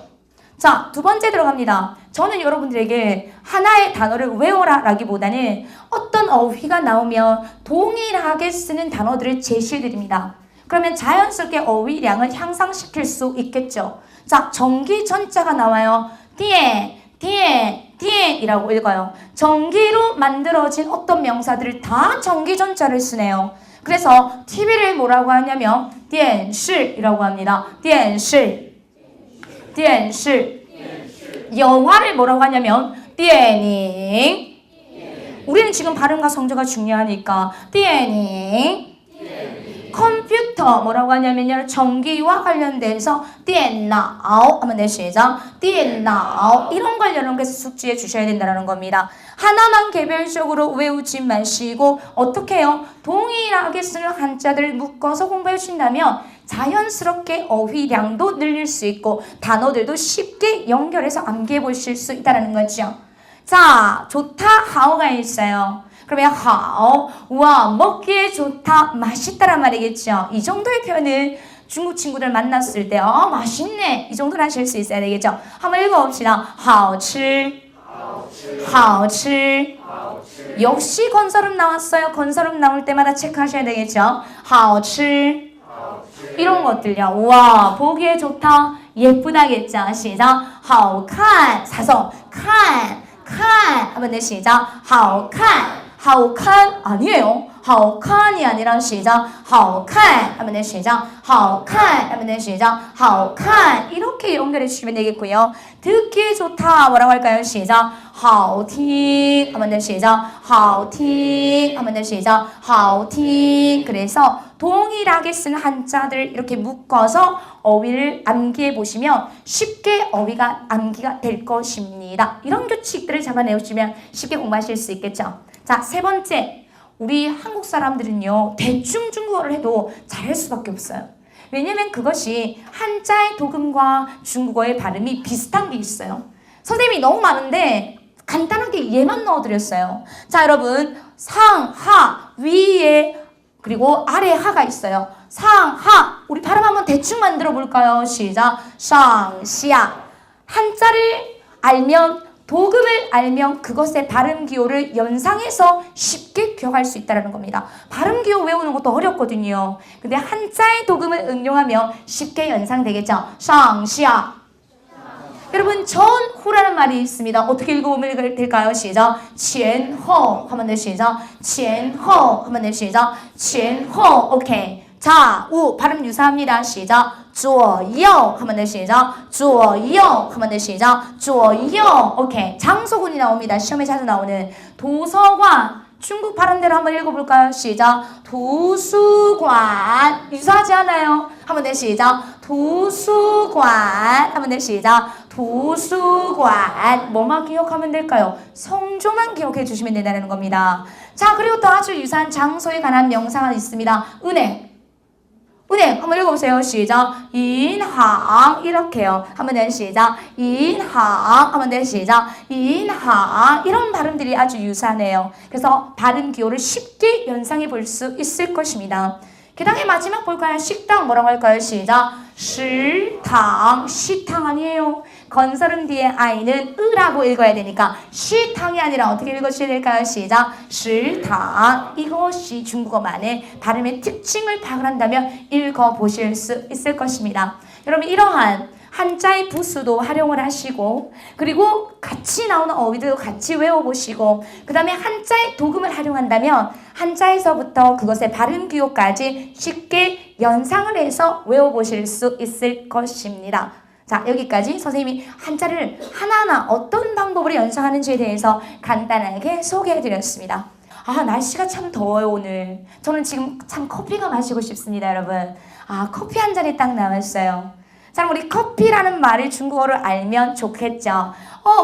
Speaker 1: 자, 두 번째 들어갑니다. 저는 여러분들에게 하나의 단어를 외워라 라기보다는 어떤 어휘가 나오면 동일하게 쓰는 단어들을 제시해 드립니다. 그러면 자연스럽게 어휘량을 향상시킬 수 있겠죠. 자, 전기 전자가 나와요. 디에 이라고 읽어요. 전기로 만들어진 어떤 명사들을 다 전기 전자를 쓰네요. 그래서 TV를 뭐라고 하냐면 电视이라고 합니다. 电视 영화를 뭐라고 하냐면 电影 우리는 지금 발음과 성조가 중요하니까 电影 컴퓨터 뭐라고 하냐면요. 전기와 관련돼서 电脑 하면 되시죠. 电脑 이런 걸 여러분께서 숙지해 주셔야 된다는 겁니다. 하나만 개별적으로 외우지 마시고 어떻게 해요? 동일하게 쓰는 한자들을 묶어서 공부해 주신다면 자연스럽게 어휘량도 늘릴 수 있고 단어들도 쉽게 연결해서 암기해 보실 수 있다는 거죠. 자, 좋다, 하오가 있어요. 그러면 하오, 와, 먹기에 좋다, 맛있다란 말이겠죠. 이 정도의 표현은 중국 친구들 만났을 때 맛있네, 이 정도는 하실 수 있어야 되겠죠. 한번 읽어봅시다. 好吃 역시 건설음 나왔어요. 건설음 나올 때마다 체크하셔야 되겠죠. 好吃 이런 것들요. 와, 보기에 좋다, 예쁘다겠죠. 시작. 好看 사서 看 하면 돼. 시작. 好看 아니에요. 好看이 아니라 시작. 好看 하면 돼. 시작. 好看 하면 돼. 시작. 好看 이렇게 연결해 주시면 되겠고요. 듣기에 좋다 뭐라고 할까요? 시작. 好听 하면 돼. 시작. 好听 하면 돼. 시작. 好听 그래서 동일하게 쓴 한자들 이렇게 묶어서 어휘를 암기해 보시면 쉽게 어휘가 암기가 될 것입니다. 이런 규칙들을 잡아내시면 쉽게 공부하실 수 있겠죠. 자, 세 번째, 우리 한국 사람들은요 대충 중국어를 해도 잘할 수밖에 없어요. 왜냐면 그것이 한자의 도금과 중국어의 발음이 비슷한 게 있어요. 선생님이 너무 많은데 간단하게 얘만 넣어드렸어요. 자, 여러분, 상, 하, 위에 그리고 아래 하가 있어요. 상, 하. 우리 발음 한번 대충 만들어 볼까요? 시작. 상, 시야. 한자를 알면, 도금을 알면 그것의 발음 기호를 연상해서 쉽게 기억할 수 있다는 겁니다. 발음 기호 외우는 것도 어렵거든요. 근데 한자의 도금을 응용하면 쉽게 연상되겠죠. 상, 시야. 여러분, 전후라는 말이 있습니다. 어떻게 읽어보면 될까요? 시작. 前后 하면 돼. 시작. 前后 하면 돼. 시작. 前后 오케이. 자, 우 발음 유사합니다. 시작. 左右 하면 돼. 시작. 左右 하면 돼. 시작. 左右 오케이. 장소군이 나옵니다. 시험에 자주 나오는 도서관. 중국 발음대로 한번 읽어볼까요? 시작. 도수관. 유사하지 않아요? 하면 돼. 시작. 도수관. 하면 돼. 시작. 도수관. 뭐만 기억하면 될까요? 성조만 기억해 주시면 된다는 겁니다. 자, 그리고 또 아주 유사한 장소에 관한 명사가 있습니다. 은행. 은행 한번 읽어보세요. 시작. 인항 이렇게요. 한번 더 시작. 인항 한번 더 시작. 인항 이런 발음들이 아주 유사하네요. 그래서 발음 기호를 쉽게 연상해 볼 수 있을 것입니다. 그 다음에 마지막 볼까요? 식당 뭐라고 할까요? 시작. 식당. 식당 아니에요. 건설음 뒤에 아이는 으라고 읽어야 되니까 식당이 아니라 어떻게 읽으셔야 될까요? 시작. 식당. 이것이 중국어만의 발음의 특징을 파악을 한다면 읽어보실 수 있을 것입니다. 여러분, 이러한 한자의 부수도 활용을 하시고 그리고 같이 나오는 어휘도 같이 외워보시고 그 다음에 한자의 도금을 활용한다면 한자에서부터 그것의 발음 기호까지 쉽게 연상을 해서 외워보실 수 있을 것입니다. 자, 여기까지 선생님이 한자를 하나하나 어떤 방법으로 연상하는지에 대해서 간단하게 소개해드렸습니다. 아, 날씨가 참 더워요 오늘. 저는 지금 참 커피가 마시고 싶습니다 여러분. 아, 커피 한 잔이 딱 남았어요. 자, 우리 커피라는 말을 중국어를 알면 좋겠죠.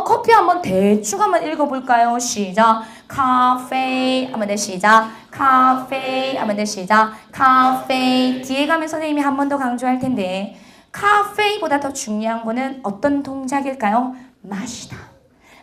Speaker 1: 커피 한번 대충 한번 읽어볼까요? 시작. 카페 하면 돼. 시작. 카페 하면 돼. 시작. 카페. 뒤에 가면 선생님이 한 번 더 강조할 텐데 카페보다 더 중요한 거는 어떤 동작일까요? 마시다.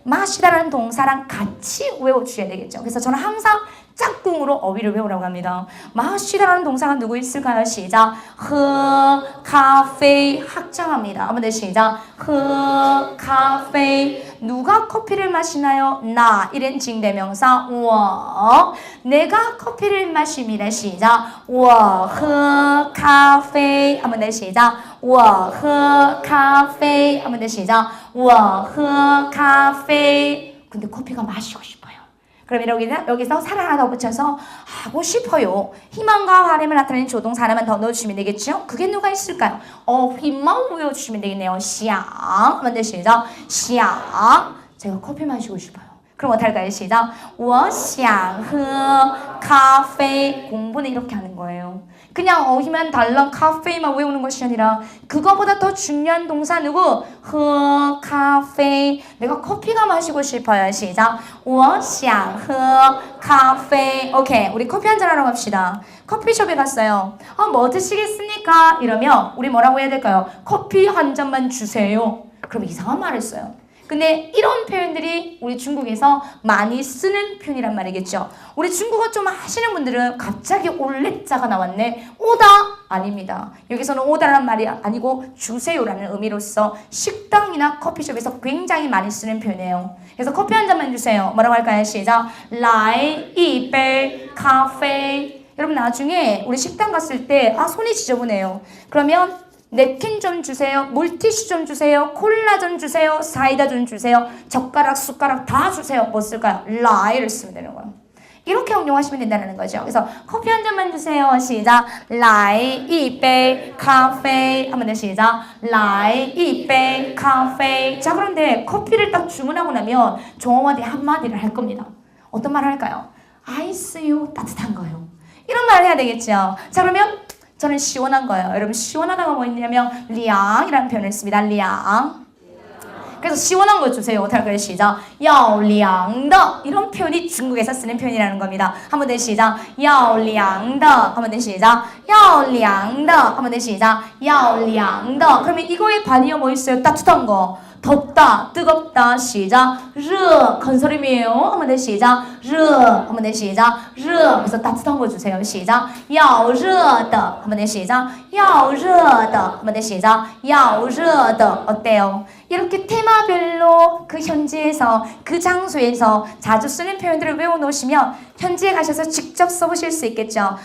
Speaker 1: 마시다라는 동사랑 같이 외워주셔야 되겠죠. 그래서 저는 항상 짝꿍으로 어휘를 외우라고 합니다. 마시다라는 동사가 누구 있을까요? 시작. 喝咖啡 확장합니다. 한번 더 시작. 喝咖啡 누가 커피를 마시나요? 나. 일인칭 대명사 我. 내가 커피를 마십니다. 시작. 我喝咖啡 한번 더 시작. 我喝咖啡 한번 더 시작. 我喝咖啡 근데 커피가 마시고 싶어요. 그럼 여기서 살 하나 더 붙여서 하고 싶어요. 희망과 바람을 나타내는 조동사 하나만 더 넣어주시면 되겠죠? 그게 누가 있을까요? 희망 외워주시면 되겠네요. 想 한번 더 시작. 想 제가 커피 마시고 싶어요. 그럼 어떻게 할까요? 시작. 我想喝咖啡 공부는 이렇게 하는 거예요. 그냥 어휘만 달랑 카페만 외우는 것이 아니라 그거보다 더 중요한 동사 누구? 喝咖啡 내가 커피가 마시고 싶어요. 시작. 我想喝咖啡 오케이, 우리 커피 한잔 하러 갑시다. 커피숍에 갔어요. 뭐 드시겠습니까? 이러면 우리 뭐라고 해야 될까요? 커피 한 잔만 주세요. 그럼 이상한 말을 써요. 근데 이런 표현들이 우리 중국에서 많이 쓰는 표현이란 말이겠죠. 우리 중국어 좀 하시는 분들은 갑자기 올레자가 나왔네. 오다 아닙니다. 여기서는 오다라는 말이 아니고 주세요라는 의미로서 식당이나 커피숍에서 굉장히 많이 쓰는 표현이에요. 그래서 커피 한 잔만 주세요. 뭐라고 할까요? 시작. 来一杯咖啡 여러분 나중에 우리 식당 갔을 때 손이 지저분해요. 그러면 냅킨 좀 주세요. 물티슈 좀 주세요. 콜라 좀 주세요. 사이다 좀 주세요. 젓가락, 숟가락 다 주세요. 뭐 쓸까요? 라이를 쓰면 되는 거예요. 이렇게 응용하시면 된다는 거죠. 그래서 커피 한 잔만 주세요. 시작. 来一杯咖啡 한번 더 시작. 来一杯咖啡 자, 그런데 커피를 딱 주문하고 나면 종업원이 한마디를 할 겁니다. 어떤 말을 할까요? 아이스요. 따뜻한 거요. 이런 말을 해야 되겠죠. 자, 그러면 저는 시원한 거예요. 여러분 시원하다가 뭐 있냐면 凉이라는 표현을 씁니다. 凉 그래서 시원한 거 주세요. 어떻게 할까요? 시작. 要凉的 이런 표현이 중국에서 쓰는 표현이라는 겁니다. 한번 더 시작. 要凉的 한번 더 시작. 要凉的 한번 더 시작. 要凉的 그러면 이거의 반이요 뭐 있어요? 따뜻한 거. 덥다, 뜨겁다, 시작. 热 건설임이에요. 한번 더 시작. 热 한번 더 시작. 热 그래서 따뜻한 거 주세요. 시작. 要热的 한번 더 시작. 要热的 한번 더 시작. 要热的 어때요? 이렇게 테마별로 그 현지에서 그 장소에서 자주 쓰는 표현들을 외워놓으시면 현지에 가셔서 직접 써보실 수 있겠죠.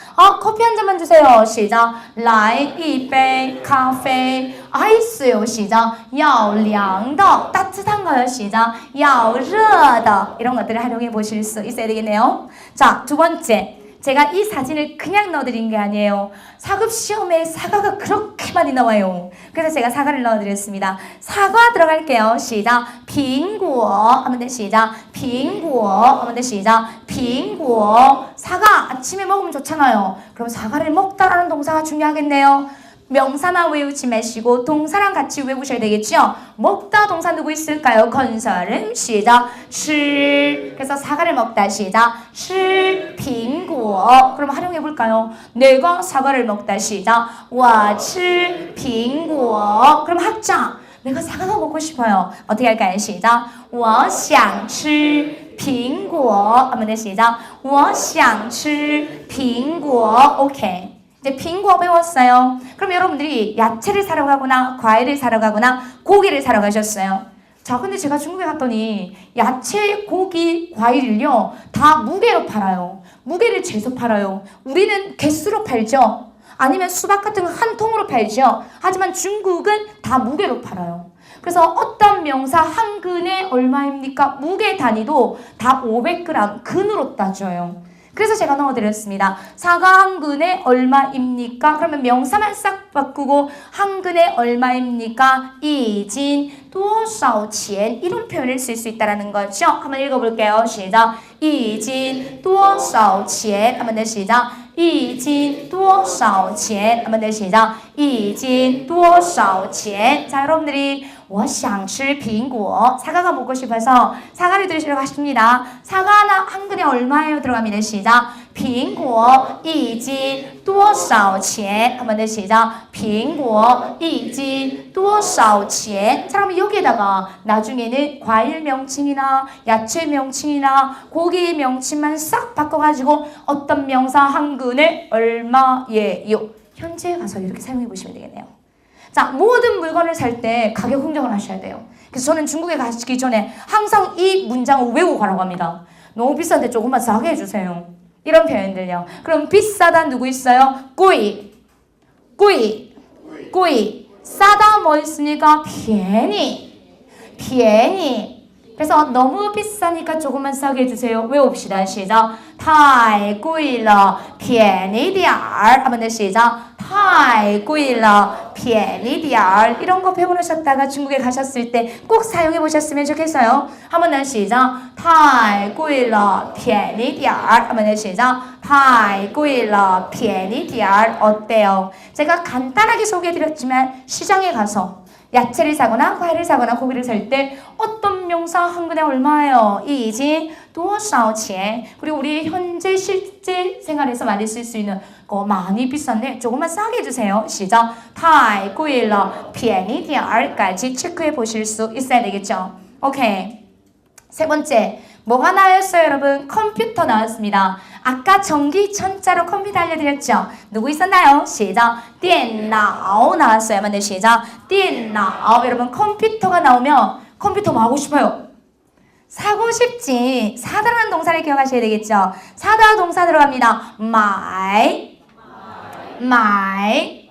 Speaker 1: 커피 한 잔만 주세요. 시작. 来一杯咖啡 아이스요. 시작. 要凉的 따뜻한 거요. 시작. 要热的 이런 것들을 활용해 보실 수 있어야 되겠네요. 자, 두 번째. 제가 이 사진을 그냥 넣어드린 게 아니에요. 사급 시험에 사과가 그렇게 많이 나와요. 그래서 제가 사과를 넣어드렸습니다. 사과 들어갈게요. 시작. 苹果 한번 더 시작. 苹果 한번 더 시작. 苹果 사과 아침에 먹으면 좋잖아요. 그럼 사과를 먹다라는 동사가 중요하겠네요. 명사만 외우지 마시고 동사랑 같이 외우셔야 되겠죠? 먹다 동사 누구 있을까요? 건설은 시작. 吃 그래서 사과를 먹다 시작. 吃苹果 그럼 활용해 볼까요? 내가 사과를 먹다 시작. 我吃苹果 그럼 학자 내가 사과가 먹고 싶어요. 어떻게 할까요? 시작. 我想吃苹果 한번 더 시작. 我想吃苹果 오케이. 이제 빙고 배웠어요. 그럼 여러분들이 야채를 사러 가거나 과일을 사러 가거나 고기를 사러 가셨어요. 자, 근데 제가 중국에 갔더니 야채, 고기, 과일을요 다 무게로 팔아요. 무게를 재서 팔아요. 우리는 개수로 팔죠. 아니면 수박 같은 거 한 통으로 팔죠. 하지만 중국은 다 무게로 팔아요. 그래서 어떤 명사 한 근에 얼마입니까? 무게 단위도 다 500g 근으로 따져요. 그래서 제가 넣어드렸습니다. 사과 한 근에 얼마입니까? 그러면 명사만 싹 바꾸고 한 근에 얼마입니까? 一斤多少钱 이런 표현을 쓸 수 있다는 거죠. 한번 읽어볼게요. 시작. 一斤多少钱 한번 더 시작. 一斤多少钱 한번 더 시작. 一斤多少钱 자, 여러분들이 我想吃苹果 사과가 먹고 싶어서 사과를 드시러 가십니다. 사과 하나 한 근에 얼마예요? 들어갑니다. 시작. 苹果一斤多少钱? 한번 더 시작. 苹果一斤多少钱? 자, 그럼 여기에다가 나중에는 과일 명칭이나 야채 명칭이나 고기 명칭만 싹 바꿔가지고 어떤 명사 한 근에 얼마예요? 현재 가서 이렇게 사용해 보시면 되겠네요. 자, 모든 물건을 살 때 가격 흥정을 하셔야 돼요. 그래서 저는 중국에 가시기 전에 항상 이 문장을 외우고 가라고 합니다. 너무 비싼데 조금만 싸게 해주세요. 이런 표현들요. 그럼 비싸다 누구 있어요? 꾸이, 꾸이, 꾸이. 싸다 뭐 있습니까? 便宜, 便宜. 그래서 너무 비싸니까 조금만 싸게 해주세요. 외웁시다. 시작. 太贵了,便宜点儿. 한번 더 시작. 太贵了,便宜点儿. 이런 거 배워놓으셨다가 중국에 가셨을 때 꼭 사용해 보셨으면 좋겠어요. 한번 더 시작. 太贵了,便宜点儿. 한번 더 시작. 太贵了,便宜点儿. 어때요? 제가 간단하게 소개해드렸지만 시장에 가서 야채를 사거나 과일을 사거나 고기를 살 때 어떤 명사 한 근에 얼마예요? 一斤多少钱? 그리고 우리 현재 실제 생활에서 많이 쓸 수 있는 거 많이 비싼데 조금만 싸게 해주세요. 시작. 太贵了,便宜点儿. 까지 체크해 보실 수 있어야 되겠죠. 오케이. 세 번째. 뭐가 나왔어요, 여러분? 컴퓨터 나왔습니다. 아까 전기천자로 컴퓨터 알려드렸죠? 누구 있었나요? 시작. 电脑 나왔어요. 한번 시작. 电脑. 여러분 컴퓨터가 나오면 컴퓨터 뭐 하고 싶어요? 사고 싶지. 사다라는 동사를 기억하셔야 되겠죠? 사다 동사 들어갑니다. 买, 买.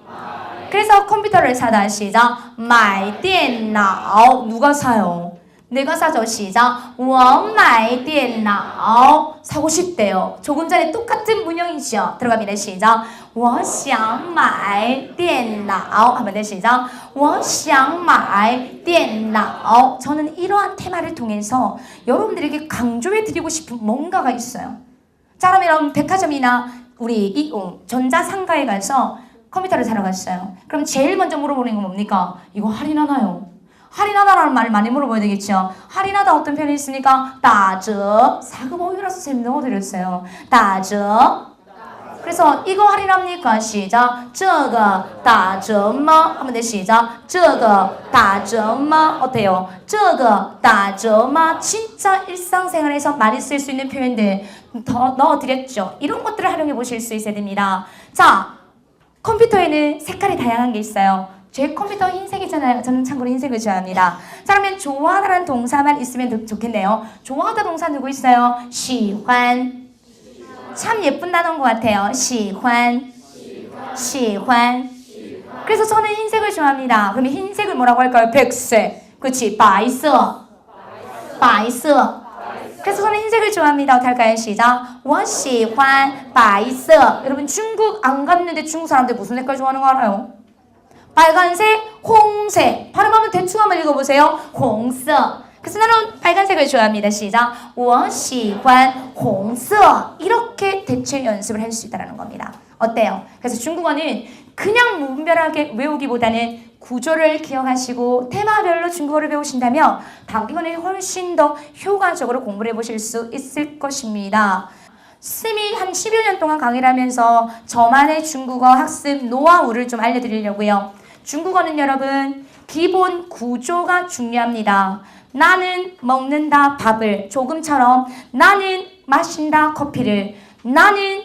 Speaker 1: 그래서 컴퓨터를 사다. 시작. 买电脑. 누가 사요? 내가 사죠. 시작. 我买电脑. 사고 싶대요. 조금 전에 똑같은 문형이죠. 들어갑니다. 시작. 我想买电脑. 한번 더 시작. 我想买电脑. 저는 이러한 테마를 통해서 여러분들에게 강조해 드리고 싶은 뭔가가 있어요. 자, 그러면 백화점이나 우리 전자상가에 가서 컴퓨터를 사러 갔어요. 그럼 제일 먼저 물어보는 건 뭡니까? 이거 할인하나요? 할인하다라는 말을 많이 물어봐야 되겠죠. 할인하다 어떤 표현이 있습니까? 打折. 사급오유라서 선생님 넣어드렸어요. 打折. 그래서 이거 할인합니까? 시작. 这个打折吗? 한번 더 시작. 这个打折吗? 어때요? 这个打折吗? 진짜 일상생활에서 많이 쓸 수 있는 표현들 더 넣어드렸죠. 이런 것들을 활용해 보실 수 있어야 됩니다. 자, 컴퓨터에는 색깔이 다양한 게 있어요. 제 컴퓨터 흰색이잖아요. 저는 참고로 흰색을 좋아합니다. 자, 그러면 좋아하다라는 동사만 있으면 좋겠네요. 좋아하다 동사 누구 있어요? 喜欢. 참 예쁜 단어인 것 같아요. 喜欢. 喜欢. 그래서 저는 흰색을 좋아합니다. 그러면 흰색을 뭐라고 할까요? 백색. 그렇지. 白色. 白色. 그래서 저는 흰색을 좋아합니다. 어떻게 할까요? 시작. 我喜欢白色. 여러분 중국 안 갔는데 중국 사람들 무슨 색깔 좋아하는 거 알아요? 빨간색, 홍색. 발음하면 대충 한번 읽어보세요. 红色. 그래서 나는 빨간색을 좋아합니다. 시작. 我喜欢红色. 이렇게 대체 연습을 할 수 있다는 겁니다. 어때요? 그래서 중국어는 그냥 무분별하게 외우기보다는 구조를 기억하시고 테마별로 중국어를 배우신다면 단기간에 훨씬 더 효과적으로 공부를 해보실 수 있을 것입니다. 쌤이 한 10여 년 동안 강의를 하면서 저만의 중국어 학습 노하우를 좀 알려드리려고요. 중국어는 여러분 기본 구조가 중요합니다. 나는 먹는다 밥을 조금처럼 나는 마신다 커피를 나는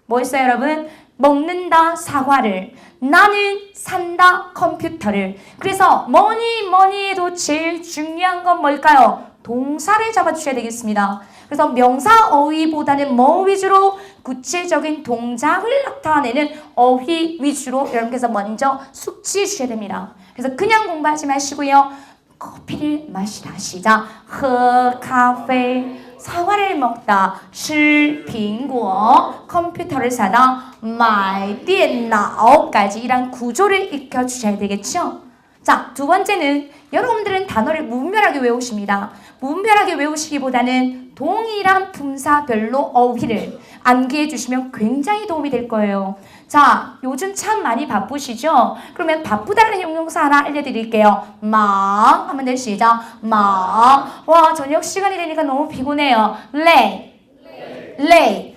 Speaker 1: 뭐 있어요 여러분? 먹는다 사과를 나는 산다 컴퓨터를. 그래서 뭐니 해도 제일 중요한 건 뭘까요? 동사를 잡아주셔야 되겠습니다. 그래서 명사 어휘보다는 뭐 위주로 구체적인 동작을 나타내는 어휘 위주로 여러분께서 먼저 숙지해 주셔야 됩니다. 그래서 그냥 공부하지 마시고요. 커피를 마시다. 시작. 喝咖啡. 사과를 먹다. 吃苹果. 컴퓨터를 사다. 买电脑. 까지 이런 구조를 익혀주셔야 되겠죠. 자, 두 번째는 여러분들은 단어를 무분별하게 외우십니다. 무분별하게 외우시기보다는 동일한 품사별로 어휘를 암기해 주시면 굉장히 도움이 될 거예요. 자, 요즘 참 많이 바쁘시죠? 그러면 바쁘다는 형용사 하나 알려드릴게요. 막 하면 될 시작. 막. 와, 저녁 시간이 되니까 너무 피곤해요. 레이.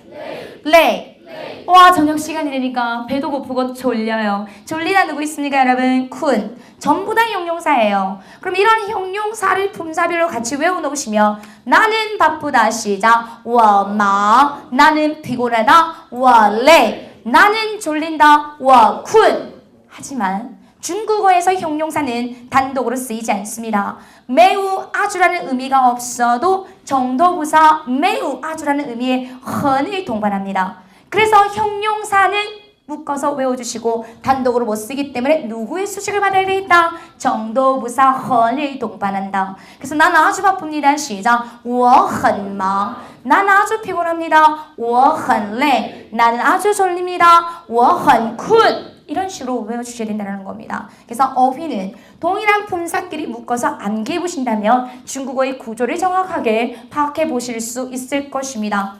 Speaker 1: 레이. 와, 저녁 시간이 되니까 배도 고프고 졸려요. 졸리다 누구 있습니까, 여러분? 쿤. 전부 다 형용사예요. 그럼 이런 형용사를 품사별로 같이 외워놓으시면 나는 바쁘다. 시작. 我忙. 나는 피곤하다. 我累. 나는 졸린다. 我困. 하지만 중국어에서 형용사는 단독으로 쓰이지 않습니다. 매우 아주라는 의미가 없어도 정도부사 매우 아주라는 의미의 헌을 동반합니다. 그래서 형용사는 묶어서 외워주시고 단독으로 못 쓰기 때문에 누구의 수식을 받아야 되겠다? 정도부사 헌을 동반한다. 그래서 난 아주 바쁩니다. 시작. 我很忙. 난 아주 피곤합니다. 我很累. 나는 아주 졸립니다. 我很困. 이런 식으로 외워주셔야 된다는 겁니다. 그래서 어휘는 동일한 품사끼리 묶어서 암기해 보신다면 중국어의 구조를 정확하게 파악해 보실 수 있을 것입니다.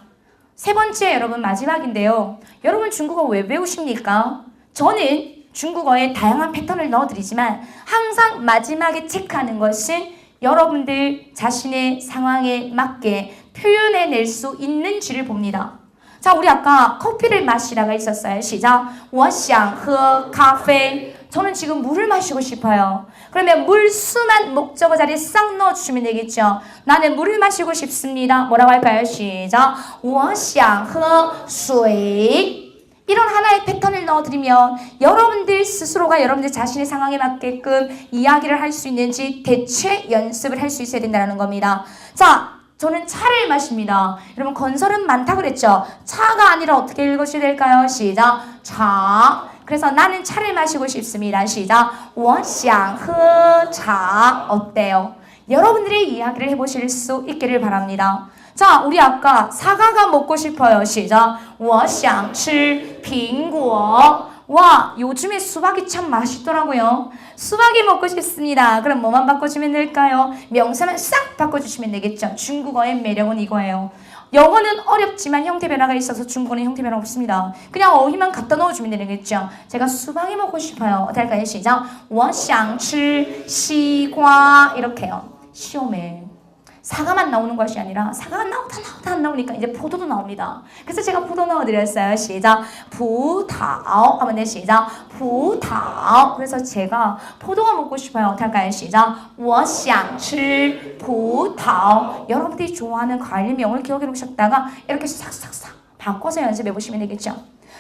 Speaker 1: 세 번째, 여러분 마지막인데요. 여러분 중국어 왜 배우십니까? 저는 중국어에 다양한 패턴을 넣어드리지만 항상 마지막에 체크하는 것은 여러분들 자신의 상황에 맞게 표현해낼 수 있는지를 봅니다. 자, 우리 아까 커피를 마시라가 있었어요. 시작. 我想喝咖啡. 저는 지금 물을 마시고 싶어요. 그러면 물 수만 목적어 자리에 싹 넣어주시면 되겠죠. 나는 물을 마시고 싶습니다. 뭐라고 할까요? 시작. 我想喝水. 이런 하나의 패턴을 넣어드리면 여러분들 스스로가 여러분들 자신의 상황에 맞게끔 이야기를 할 수 있는지 대체 연습을 할 수 있어야 된다는 겁니다. 자, 저는 차를 마십니다. 여러분 건설은 많다고 그랬죠? 차가 아니라 어떻게 읽으셔야 될까요? 시작. 차. 그래서 나는 차를 마시고 싶습니다. 시작. 我想喝茶. 어때요? 여러분들이 이야기를 해보실 수 있기를 바랍니다. 자, 우리 아까 사과가 먹고 싶어요. 시작. 我想吃苹果. 와, 요즘에 수박이 참 맛있더라고요. 수박이 먹고 싶습니다. 그럼 뭐만 바꿔주면 될까요? 명사만 싹 바꿔주시면 되겠죠. 중국어의 매력은 이거예요. 영어는 어렵지만 형태 변화가 있어서 중국어는 형태 변화 없습니다. 그냥 어휘만 갖다 넣어주면 되겠죠. 제가 수박이 먹고 싶어요. 어떻게 할까요? 시작. 我想吃西瓜. 이렇게요. 시험에 사과만 나오는 것이 아니라 사과가 나오다 안 나오니까 이제 포도도 나옵니다. 그래서 제가 포도 넣어드렸어요. 시작. 葡萄. 하면 돼. 시작. 葡萄. 그래서 제가 포도가 먹고 싶어요. 어떻게 할까요? 시작. 我想吃葡萄. 여러분들이 좋아하는 과일명을 기억해 놓으셨다가 이렇게 싹싹싹 바꿔서 연습해 보시면 되겠죠.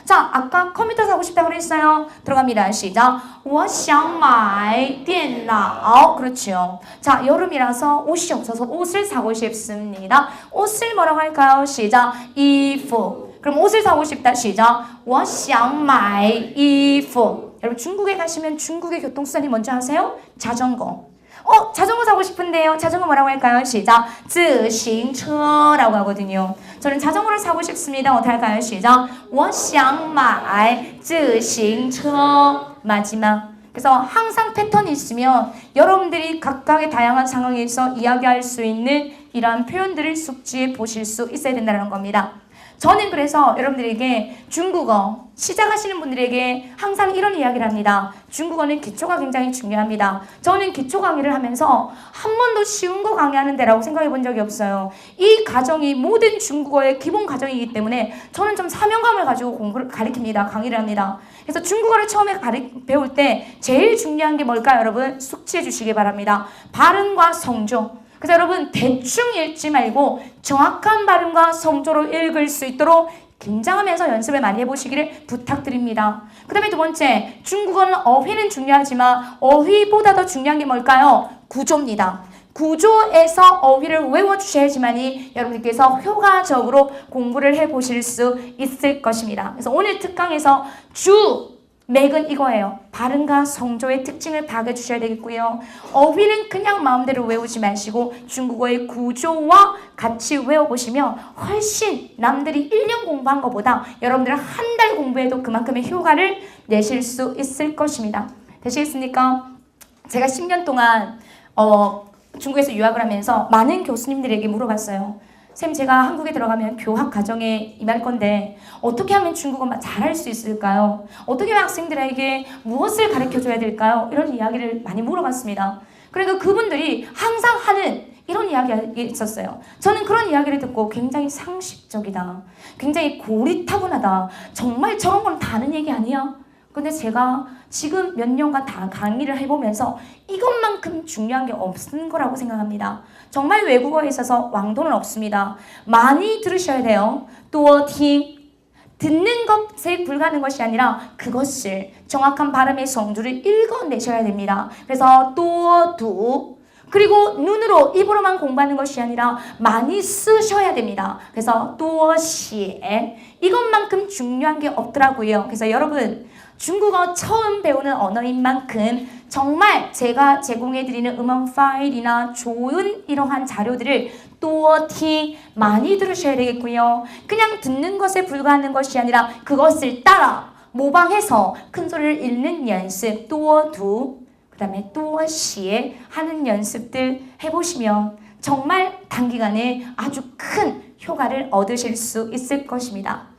Speaker 1: 자, 아까 컴퓨터 사고 싶다고 그랬어요. 들어갑니다. 시작. 我想买电脑. 그렇죠. 자, 여름이라서 옷이 없어서 옷을 사고 싶습니다. 옷을 뭐라고 할까요? 시작. 衣服. 그럼 옷을 사고 싶다. 시작. 我想买衣服. 여러분 중국에 가시면 중국의 교통수단이 뭔지 아세요? 자전거. 자전거 사고 싶은데요. 자전거 뭐라고 할까요? 시작. 自行车라고 하거든요. 저는 자전거를 사고 싶습니다. 어떻게 할까요? 시작. 我想买自行车. 마지막. 그래서 항상 패턴이 있으면 여러분들이 각각의 다양한 상황에서 이야기할 수 있는 이러한 표현들을 숙지해 보실 수 있어야 된다는 겁니다. 저는 그래서 여러분들에게 중국어 시작하시는 분들에게 항상 이런 이야기를 합니다. 중국어는 기초가 굉장히 중요합니다. 저는 기초 강의를 하면서 한 번도 쉬운 거 강의하는 데라고 생각해 본 적이 없어요. 이 과정이 모든 중국어의 기본 과정이기 때문에 저는 좀 사명감을 가지고 공부를 가르칩니다. 강의를 합니다. 그래서 중국어를 처음에 배울 때 제일 중요한 게 뭘까요, 여러분? 숙지해 주시기 바랍니다. 발음과 성조. 그래서 여러분 대충 읽지 말고 정확한 발음과 성조로 읽을 수 있도록 긴장하면서 연습을 많이 해보시기를 부탁드립니다. 그 다음에 두 번째, 중국어는 어휘는 중요하지만 어휘보다 더 중요한 게 뭘까요? 구조입니다. 구조에서 어휘를 외워주셔야지만이 여러분들께서 효과적으로 공부를 해보실 수 있을 것입니다. 그래서 오늘 특강에서 맥은 이거예요. 발음과 성조의 특징을 파악해 주셔야 되겠고요. 어휘는 그냥 마음대로 외우지 마시고 중국어의 구조와 같이 외워보시면 훨씬 남들이 1년 공부한 것보다 여러분들은 한 달 공부해도 그만큼의 효과를 내실 수 있을 것입니다. 되시겠습니까? 제가 10년 동안 중국에서 유학을 하면서 많은 교수님들에게 물어봤어요. 쌤, 제가 한국에 들어가면 교학 과정에 임할 건데 어떻게 하면 중국어만 잘할 수 있을까요? 어떻게 하면 학생들에게 무엇을 가르쳐줘야 될까요? 이런 이야기를 많이 물어봤습니다. 그러니까 그분들이 항상 하는 이런 이야기가 있었어요. 저는 그런 이야기를 듣고 굉장히 상식적이다. 굉장히 고리타분하다. 정말 저런 건 다는 얘기 아니야? 근데 제가 지금 몇 년간 다 강의를 해보면서 이것만큼 중요한 게 없는 거라고 생각합니다. 정말 외국어에 있어서 왕도는 없습니다. 많이 들으셔야 돼요. 또 듣는 것에 불과한 것이 아니라 그것을 정확한 발음의 성조를 읽어내셔야 됩니다. 그래서 두 그리고 눈으로 입으로만 공부하는 것이 아니라 많이 쓰셔야 됩니다. 그래서 또写 이것만큼 중요한 게 없더라고요. 그래서 여러분 중국어 처음 배우는 언어인 만큼 정말 제가 제공해드리는 음원 파일이나 좋은 이러한 자료들을 또 많이 들으셔야 되겠고요. 그냥 듣는 것에 불과한 것이 아니라 그것을 따라 모방해서 큰 소리를 읽는 연습 그 다음에 또写 하는 연습들 해보시면 정말 단기간에 아주 큰 효과를 얻으실 수 있을 것입니다.